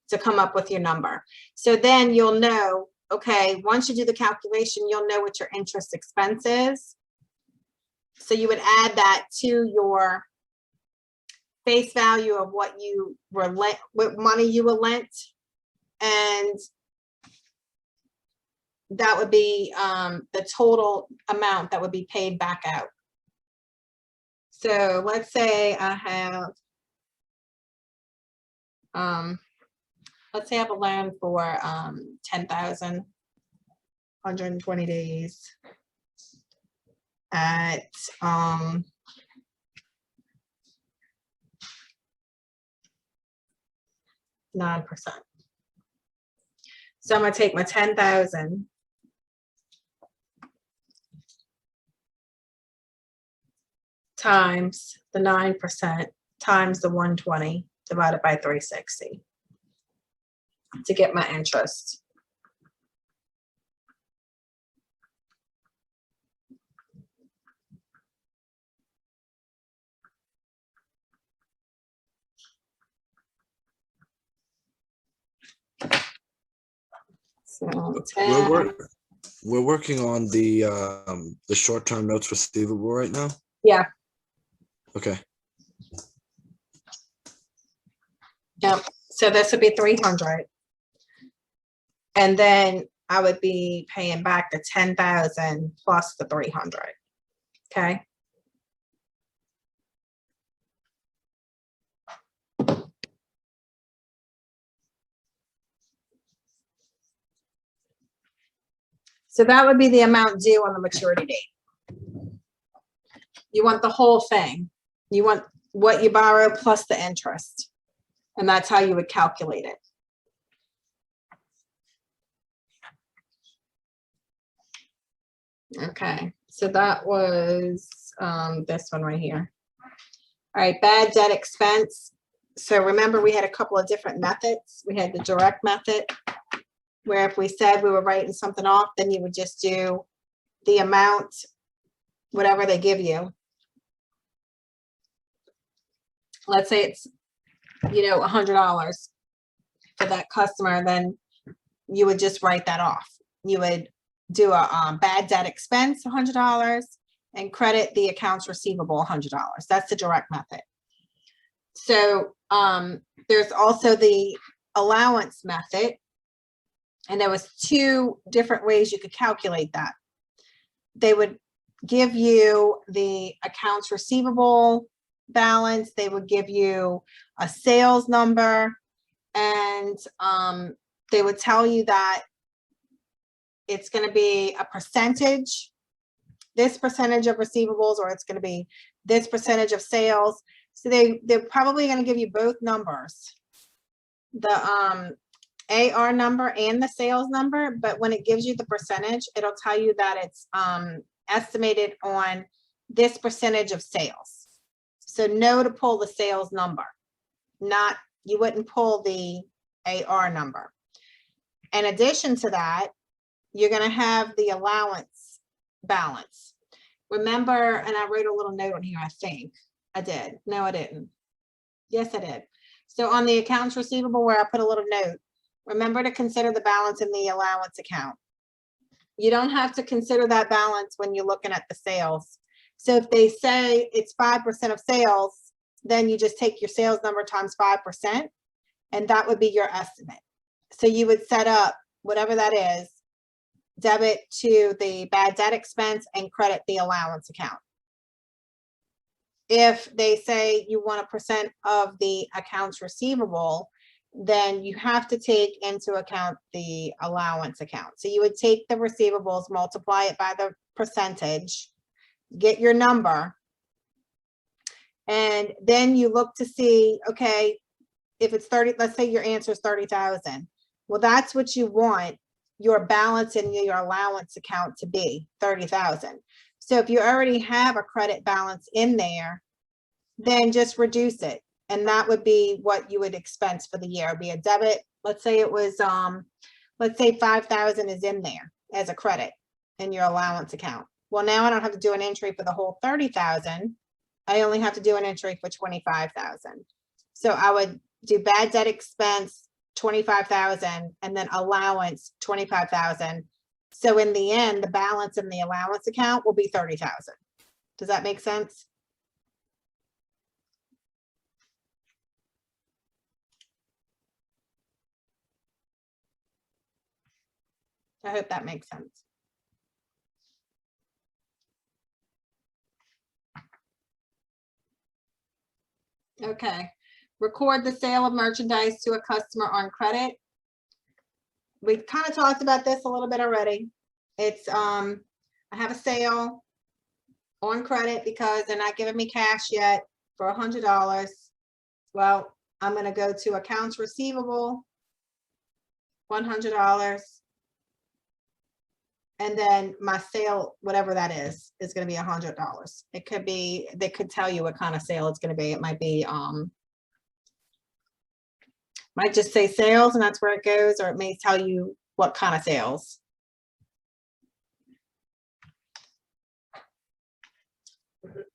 to come up with your number. So then you'll know, okay, once you do the calculation, you'll know what your interest expense is. So you would add that to your face value of what you were lent, what money you were lent, and that would be the total amount that would be paid back out. So let's say I have, let's say I have a loan for 10,000, 120 days at 9%. So I'm going to take my 10,000 times the 9% times the 120 divided by 360 to get my interest. So we're working on the short-term notes receivable right now. Yeah. Okay. Yep. So this would be 300, and then I would be paying back the 10,000 plus the 300. Okay. So that would be the amount due on the maturity date. You want the whole thing. You want what you borrow plus the interest. And that's how you would calculate it. Okay, so that was this one right here. All right, bad debt expense. So remember, we had a couple of different methods. We had the direct method, where if we said we were writing something off, then you would just do the amount, whatever they give you. Let's say it's, you know, $100 for that customer, then you would just write that off. You would do a bad debt expense, $100, and credit the accounts receivable, $100. That's the direct method. So there's also the allowance method, and there was two different ways you could calculate that. They would give you the accounts receivable balance. They would give you a sales number, and they would tell you that it's going to be a percentage, this percentage of receivables, or it's going to be this percentage of sales. So they're probably going to give you both numbers, the AR number and the sales number. But when it gives you the percentage, it'll tell you that it's estimated on this percentage of sales. So no to pull the sales number, not, you wouldn't pull the AR number. In addition to that, you're going to have the allowance balance. Remember, and I wrote a little note on here, I think I did. No, I didn't. Yes, I did. So on the accounts receivable, where I put a little note, remember to consider the balance in the allowance account. You don't have to consider that balance when you're looking at the sales. So if they say it's 5% of sales, then you just take your sales number times 5%, and that would be your estimate. So you would set up whatever that is, debit to the bad debt expense and credit the allowance account. If they say you want a percent of the accounts receivable, then you have to take into account the allowance account. So you would take the receivables, multiply it by the percentage, get your number, and then you look to see, okay, if it's 30, let's say your answer is 30,000. Well, that's what you want your balance in your allowance account to be, 30,000. So if you already have a credit balance in there, then just reduce it. And that would be what you would expense for the year. It'd be a debit. Let's say it was, let's say 5,000 is in there as a credit in your allowance account. Well, now I don't have to do an entry for the whole 30,000. I only have to do an entry for 25,000. So I would do bad debt expense, 25,000, and then allowance 25,000. So in the end, the balance in the allowance account will be 30,000. Does that make sense? I hope that makes sense. Okay. Record the sale of merchandise to a customer on credit. We kind of talked about this a little bit already. It's I have a sale on credit because they're not giving me cash yet for $100. Well, I'm going to go to accounts receivable, $100. And then my sale, whatever that is going to be $100. It could be, they could tell you what kind of sale it's going to be. It might be, might just say sales and that's where it goes, or it may tell you what kind of sales.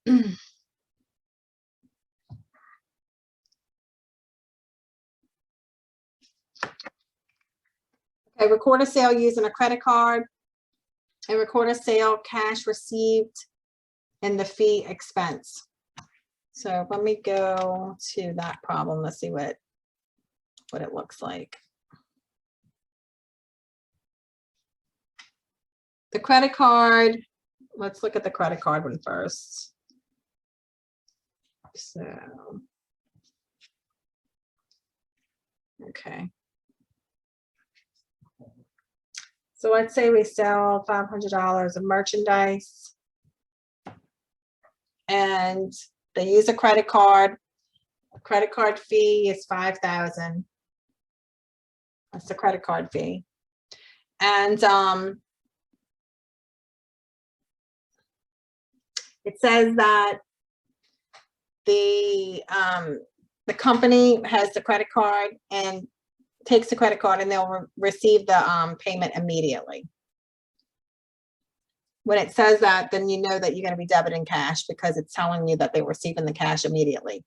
Okay, record a sale using a credit card. And record a sale cash received and the fee expense. So let me go to that problem. Let's see what it looks like. The credit card, let's look at the credit card one first. So, okay. So let's say we sell $500 of merchandise and they use a credit card. A credit card fee is $5,000. That's the credit card fee. And it says that the company has the credit card and takes the credit card and they'll receive the payment immediately. When it says that, then you know that you're going to be debiting cash because it's telling you that they're receiving the cash immediately.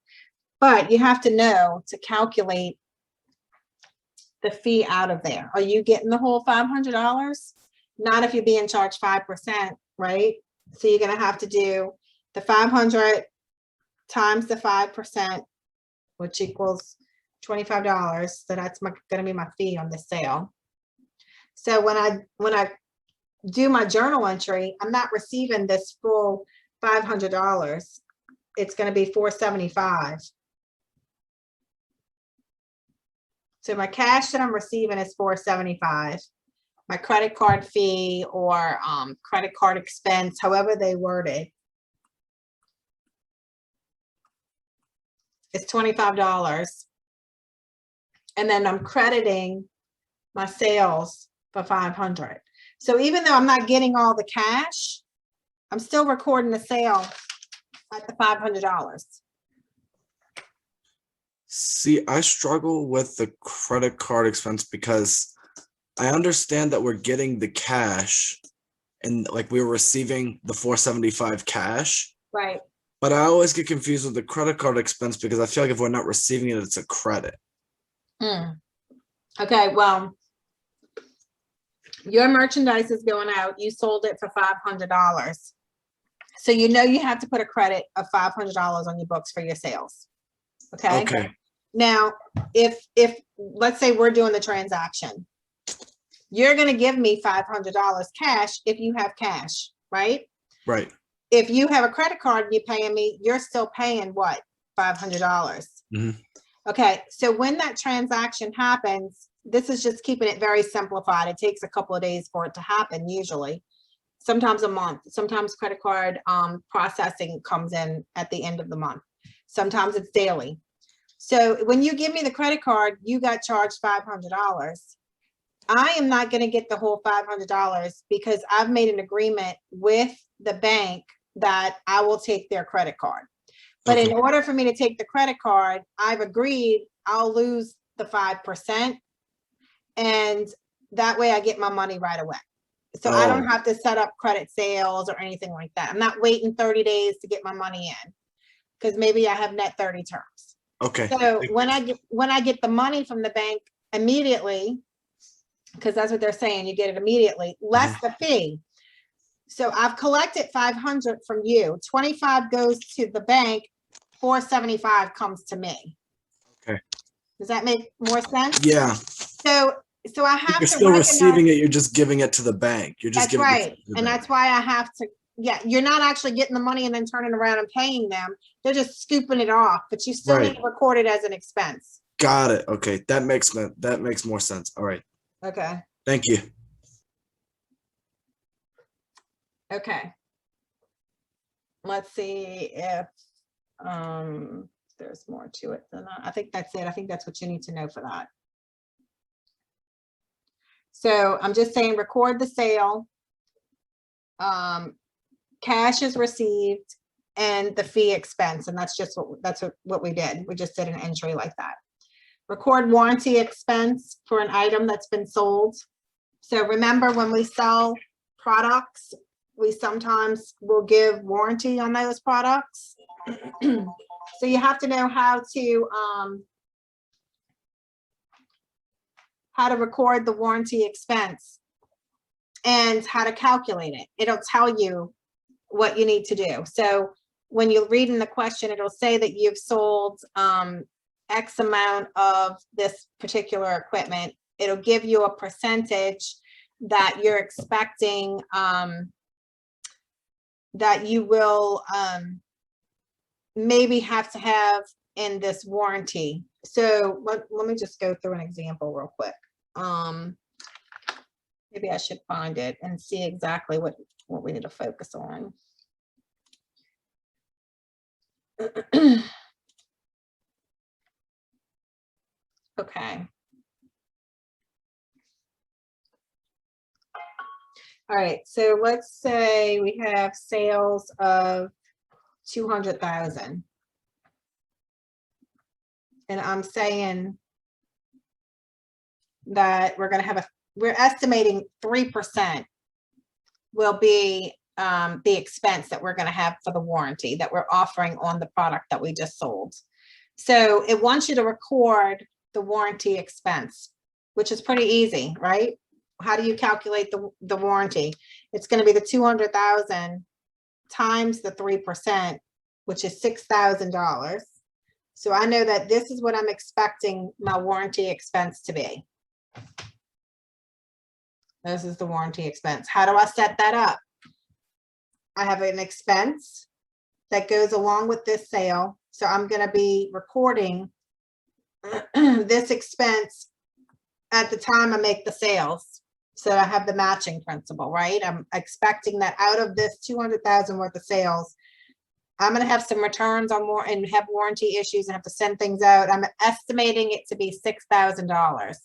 But you have to know to calculate the fee out of there. Are you getting the whole $500? Not if you're being charged 5%, right? So you're going to have to do the 500 times the 5%, which equals $25. So that's going to be my fee on the sale. So when I do my journal entry, I'm not receiving this full $500. It's gonna be $475. So my cash that I'm receiving is $475. My credit card fee or credit card expense, however they word it, is $25. And then I'm crediting my sales for $500. So even though I'm not getting all the cash, I'm still recording the sale at the $500. See, I struggle with the credit card expense because I understand that we're getting the cash and like we were receiving the 475 cash, Right. but I always get confused with the credit card expense because I feel like if we're not receiving it, it's a credit. Okay, well, your merchandise is going out. You sold it for $500. So you know you have to put a credit of $500 on your books for your sales. Okay. Okay. Now, if let's say we're doing the transaction, you're going to give me $500 cash if you have cash, right? Right. If you have a credit card and you're paying me, you're still paying what? $500. Mhm. Okay, so when that transaction happens, this is just keeping it very simplified. It takes a couple of days for it to happen usually. Sometimes a month, sometimes credit card processing comes in at the end of the month. Sometimes it's daily. So when you give me the credit card, you got charged $500. I am not going to get the whole $500 because I've made an agreement with the bank that I will take their credit card. But in Okay. order for me to take the credit card, I've agreed I'll lose the 5%. And that way I get my money right away. So I don't Oh. have to set up credit sales or anything like that. I'm not waiting 30 days to get my money in because maybe I have net 30 terms. Okay. So when I get the money from the bank immediately, because that's what they're saying, you get it immediately, less the fee. So I've collected 500 from you, 25 goes to the bank, 475 comes to me. Okay. Does that make more sense? Yeah. So I have You're to still recognize, receiving it. You're just giving it to the bank. You're just that's giving right. it to the And bank. that's why I have to, yeah, you're not actually getting the money and then turning around and paying them. They're just scooping it off, but you still Right. need to record it as an expense. Got it. Okay. That makes more sense. All right. Okay. Thank you. Okay. Let's see if there's more to it than that. I think that's it. I think that's what you need to know for that. So I'm just saying record the sale. Cash is received and the fee expense, and that's what we did. We just did an entry like that. Record warranty expense for an item that's been sold. So remember, when we sell products, we sometimes will give warranty on those products. So you have to know how to record the warranty expense and how to calculate it. It'll tell you what you need to do. So when you read in the question, it'll say that you've sold X amount of this particular equipment. It'll give you a percentage that you're expecting that you will maybe have to have in this warranty. So let me just go through an example real quick. Maybe I should find it and see exactly what we need to focus on. Okay. All right, so let's say we have sales of 200,000. And I'm saying that we're estimating 3% will be the expense that we're going to have for the warranty that we're offering on the product that we just sold. So it wants you to record the warranty expense, which is pretty easy, right? How do you calculate the warranty? It's going to be the 200,000 times the 3%, which is $6,000. So I know that this is what I'm expecting my warranty expense to be. This is the warranty expense. How do I set that up? I have an expense that goes along with this sale. So I'm going to be recording this expense at the time I make the sales. So I have the matching principle, right? I'm expecting that out of this 200,000 worth of sales, I'm going to have some returns on more and have warranty issues and have to send things out. I'm estimating it to be $6,000.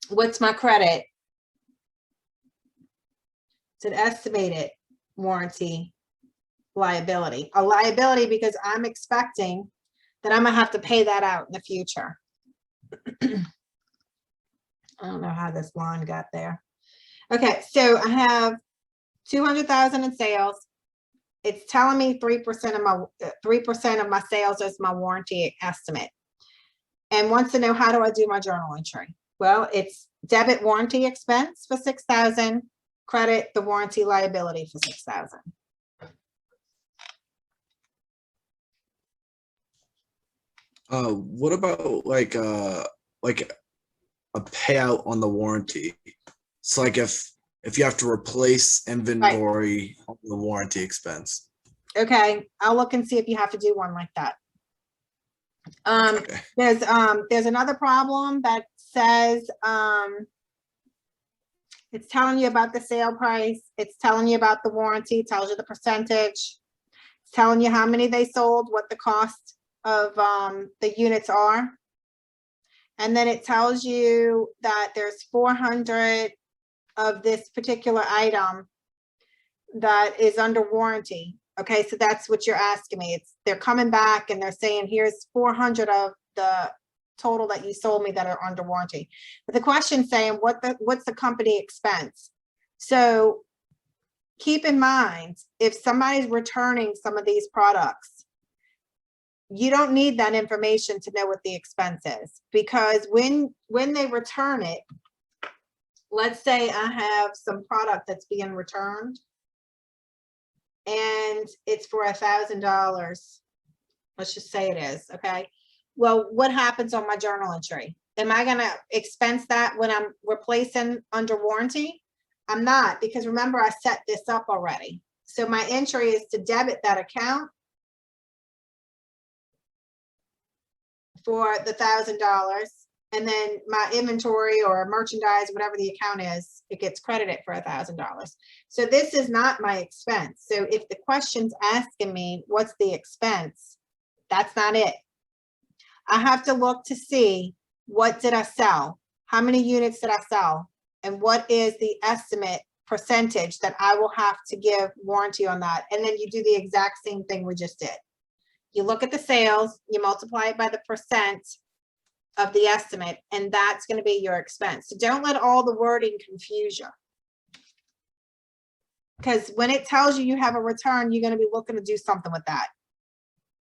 What's my credit? It's an estimated warranty liability. A liability because I'm expecting that I'm gonna have to pay that out in the future. I don't know how this line got there. Okay, so I have 200,000 in sales. It's telling me 3% of my sales is my warranty estimate. And wants to know, how do I do my journal entry? Well, it's debit warranty expense for 6,000, credit the warranty liability for 6,000. What about like a payout on the warranty? So like if you have to replace inventory on the warranty expense. Okay, I'll look and see if you have to do one like that. Okay. There's another problem that says it's telling you about the sale price, it's telling you about the warranty, tells you the percentage, it's telling you how many they sold, what the cost of the units are. And then it tells you that there's 400 of this particular item that is under warranty. Okay, so that's what you're asking me. They're coming back and they're saying, here's 400 of the total that you sold me that are under warranty. But the question's saying, what's the company expense? So keep in mind, if somebody's returning some of these products, you don't need that information to know what the expense is, because when they return it, let's say I have some product that's being returned and it's for $1,000. Let's just say it is, okay? Well, what happens on my journal entry? Am I gonna expense that when I'm replacing under warranty? I'm not, because remember I set this up already. So my entry is to debit that account for the $1,000, and then my inventory or merchandise, whatever the account is, it gets credited for $1,000. So this is not my expense. So if the question's asking me what's the expense, that's not it. I have to look to see, what did I sell? How many units did I sell? And what is the estimate percentage that I will have to give warranty on that? And then you do the exact same thing we just did. You look at the sales, you multiply it by the percent of the estimate, and that's going to be your expense. So don't let all the wording confuse you. Because when it tells you you have a return, you're going to be looking to do something with that.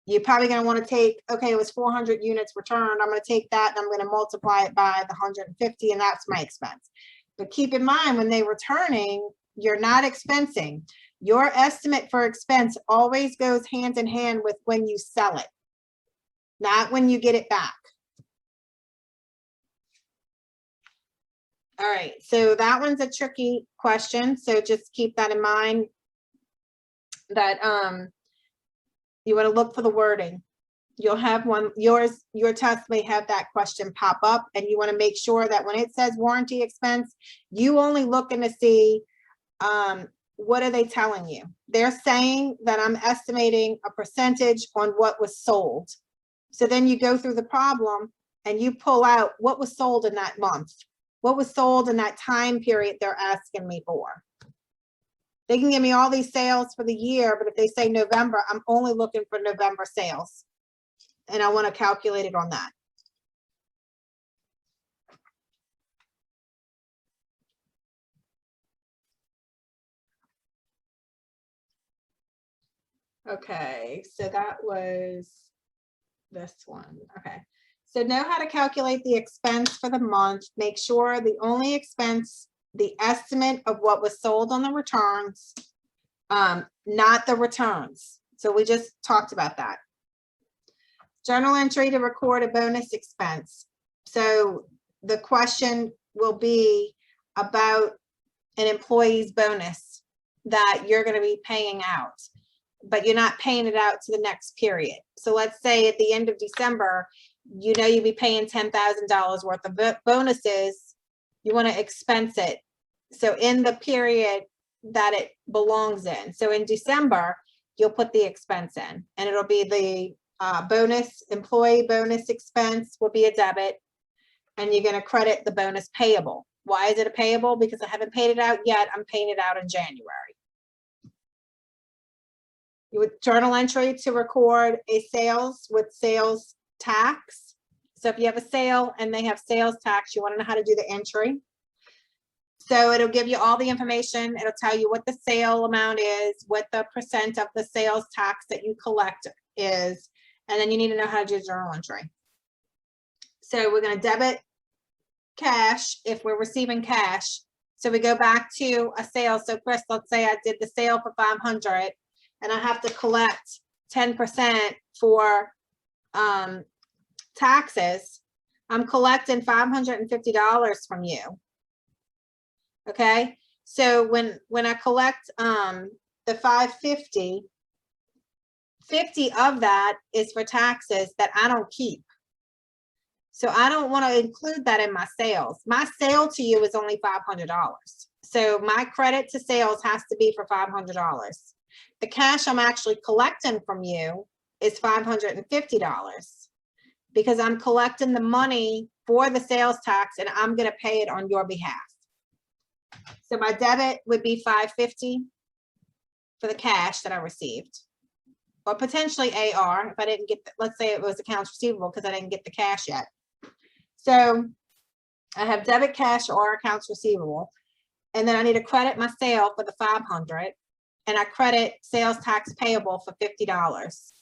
You're probably going to want to take, okay, it was 400 units returned. I'm going to take that and I'm going to multiply it by the 150, and that's my expense. But keep in mind, when they're returning, you're not expensing. Your estimate for expense always goes hand in hand with when you sell it, not when you get it back. All right, so that one's a tricky question. So just keep that in mind, that you want to look for the wording. You'll have one, your test may have that question pop up, and you want to make sure that when it says warranty expense, you only looking to see, what are they telling you? They're saying that I'm estimating a percentage on what was sold. So then you go through the problem and you pull out what was sold in that month, what was sold in that time period they're asking me for. They can give me all these sales for the year, but if they say November, I'm only looking for November sales. And I want to calculate it on that. Okay, so that was this one. Okay, so know how to calculate the expense for the month. Make sure the only expense, the estimate of what was sold on the returns, not the returns. So we just talked about that. Journal entry to record a bonus expense. So the question will be about an employee's bonus that you're going to be paying out, but you're not paying it out to the next period. So let's say at the end of December, you know you'll be paying $10,000 worth of bonuses. You want to expense it. So in the period that it belongs in. So in December, you'll put the expense in, and it'll be the employee bonus expense will be a debit, and you're going to credit the bonus payable. Why is it a payable? Because I haven't paid it out yet. I'm paying it out in January. You would journal entry to record a sales with sales tax. So if you have a sale and they have sales tax, you want to know how to do the entry. So it'll give you all the information. It'll tell you what the sale amount is, what the percent of the sales tax that you collect is, and then you need to know how to do journal entry. So we're going to debit cash if we're receiving cash. So we go back to a sale. So Chris, let's say I did the sale for 500 and I have to collect 10% for taxes. I'm collecting $550 from you. Okay, so when I collect the 550, 50 of that is for taxes that I don't keep. So I don't want to include that in my sales. My sale to you is only $500. So my credit to sales has to be for $500. The cash I'm actually collecting from you is $550 because I'm collecting the money for the sales tax and I'm going to pay it on your behalf. So my debit would be $550 for the cash that I received, or potentially AR if I didn't get, let's say it was accounts receivable because I didn't get the cash yet. So I have debit cash or accounts receivable, and then I need to credit my sale for the 500, and I credit sales tax payable for $50.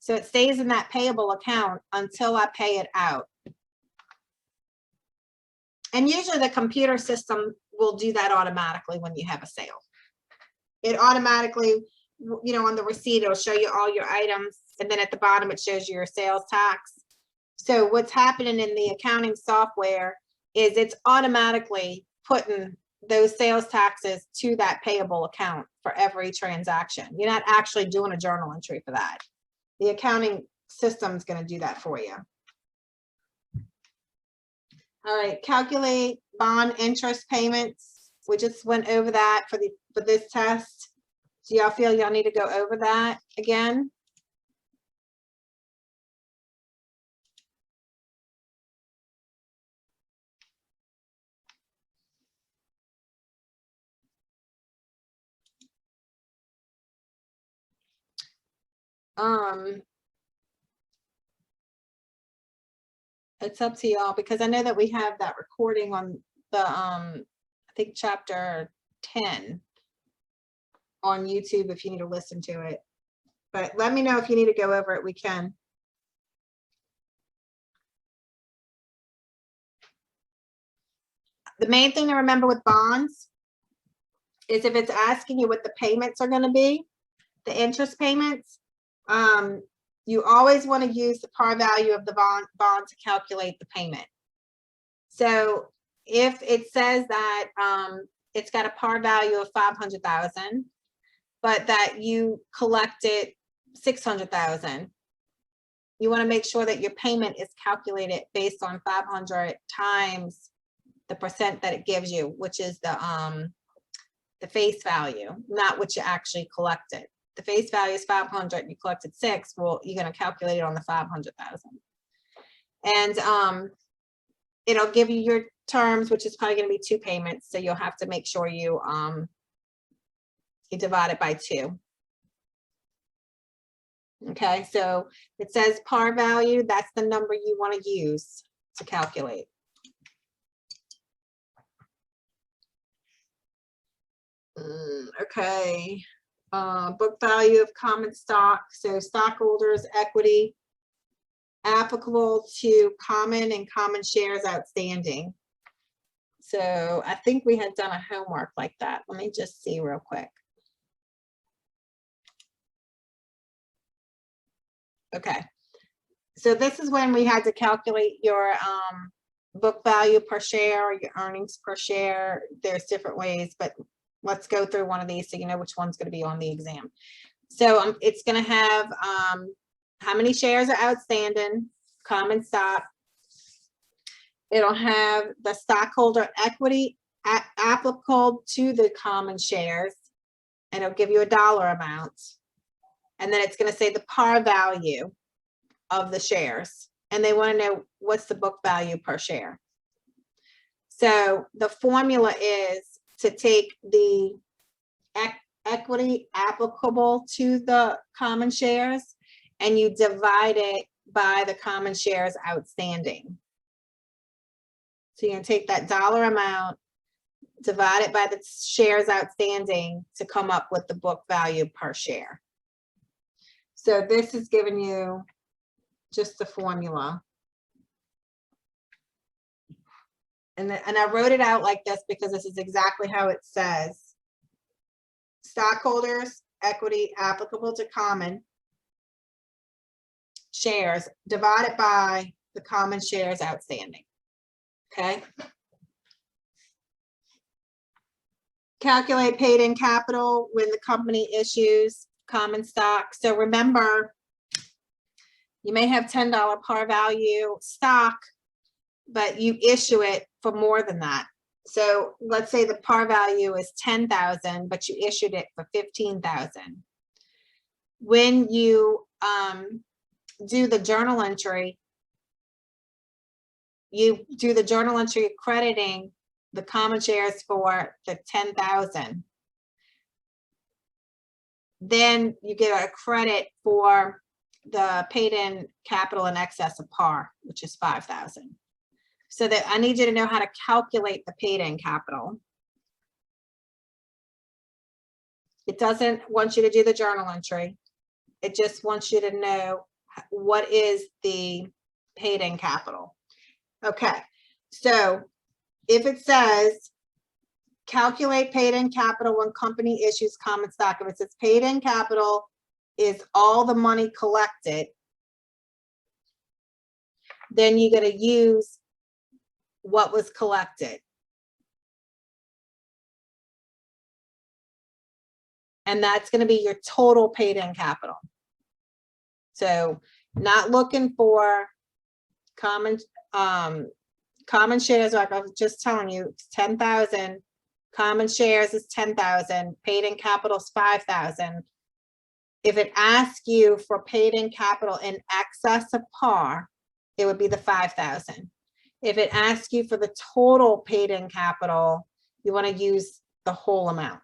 So it stays in that payable account until I pay it out. And usually the computer system will do that automatically when you have a sale. It automatically, you know, on the receipt, it'll show you all your items. And then at the bottom, it shows you your sales tax. So what's happening in the accounting software is it's automatically putting those sales taxes to that payable account for every transaction. You're not actually doing a journal entry for that. The accounting system is going to do that for you. All right, calculate bond interest payments. We just went over that for this test. Do y'all feel y'all need to go over that again? It's up to y'all because I know that we have that recording on the I think chapter 10 on YouTube if you need to listen to it. But let me know if you need to go over it, we can. The main thing to remember with bonds is if it's asking you what the payments are going to be, the interest payments, you always want to use the par value of the bond to calculate the payment. So if it says that it's got a par value of 500,000, but that you collected 600,000, you want to make sure that your payment is calculated based on 500 times the percent that it gives you, which is the face value, not what you actually collected. The face value is 500, you collected 6, well, you're going to calculate it on the 500,000. And it'll give you your terms, which is probably going to be 2 payments. So you'll have to make sure you divide it by 2. Okay, so it says par value, that's the number you want to use to calculate. Okay. Book value of common stock. So stockholders' equity applicable to common and common shares outstanding. So I think we had done a homework like that. Let me just see real quick. Okay. So this is when we had to calculate your book value per share or your earnings per share. There's different ways, but let's go through one of these so you know which one's going to be on the exam. So it's going to have how many shares are outstanding, common stock. It'll have the stockholder equity applicable to the common shares, and it'll give you a dollar amount. And then it's going to say the par value of the shares. And they want to know what's the book value per share. So the formula is to take the equity applicable to the common shares and you divide it by the common shares outstanding. So you're going to take that dollar amount, divide it by the shares outstanding to come up with the book value per share. So this is giving you just the formula. And I wrote it out like this because this is exactly how it says. Stockholders, equity applicable to common shares divided by the common shares outstanding. Okay. Calculate paid in capital when the company issues common stock. So remember, you may have $10 par value stock, but you issue it for more than that. So let's say the par value is 10,000, but you issued it for 15,000. When you do the journal entry, you do the journal entry crediting the common shares for the 10,000. Then you get a credit for the paid in capital in excess of par, which is 5,000. So that I need you to know how to calculate the paid in capital. It doesn't want you to do the journal entry. It just wants you to know what is the paid in capital. Okay, so if it says calculate paid in capital when company issues common stock, if it says paid in capital is all the money collected, then you're going to use what was collected. And that's going to be your total paid in capital. So not looking for common shares, like I was just telling you, it's 10,000. Common shares is 10,000. Paid in capital is 5,000. If it asks you for paid in capital in excess of par, it would be the 5,000. If it asks you for the total paid in capital, you want to use the whole amount.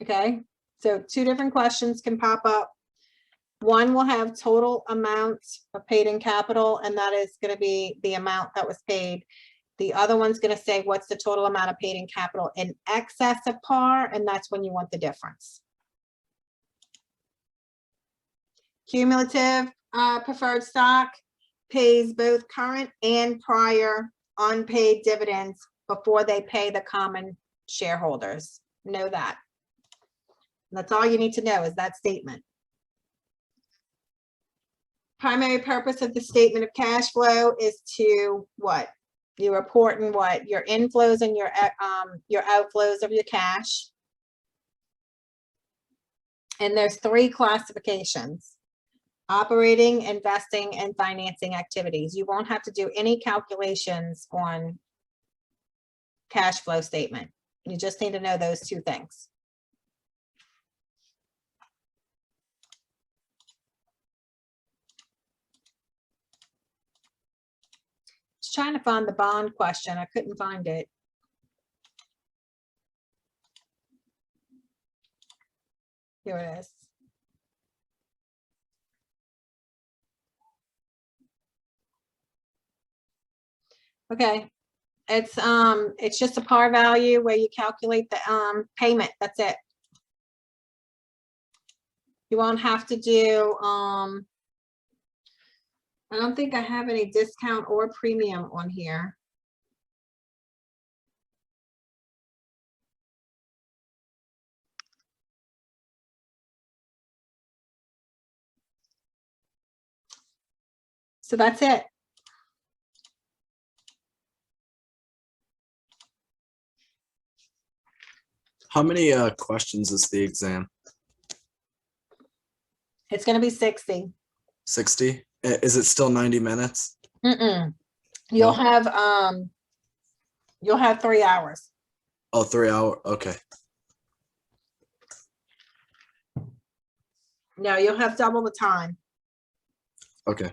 Okay, so two different questions can pop up. One will have total amount of paid in capital, and that is going to be the amount that was paid. The other one's going to say what's the total amount of paid in capital in excess of par, and that's when you want the difference. Cumulative preferred stock pays both current and prior unpaid dividends before they pay the common shareholders. Know that. That's all you need to know is that statement. Primary purpose of the statement of cash flow is to what? You're reporting what? Your inflows and your outflows of your cash. And there's three classifications: operating, investing, and financing activities. You won't have to do any calculations on cash flow statement. You just need to know those two things. Trying to find the bond question. I couldn't find it. Here it is. Okay. It's just a par value where you calculate the payment. That's it. You won't have to do I don't think I have any discount or premium on here. So that's it. How many questions is the exam? It's gonna be 60. 60? Is it still 90 minutes? Mm-mm. No. You'll have 3 hours. Oh, 3 hour. Okay. No, you'll have double the time. Okay.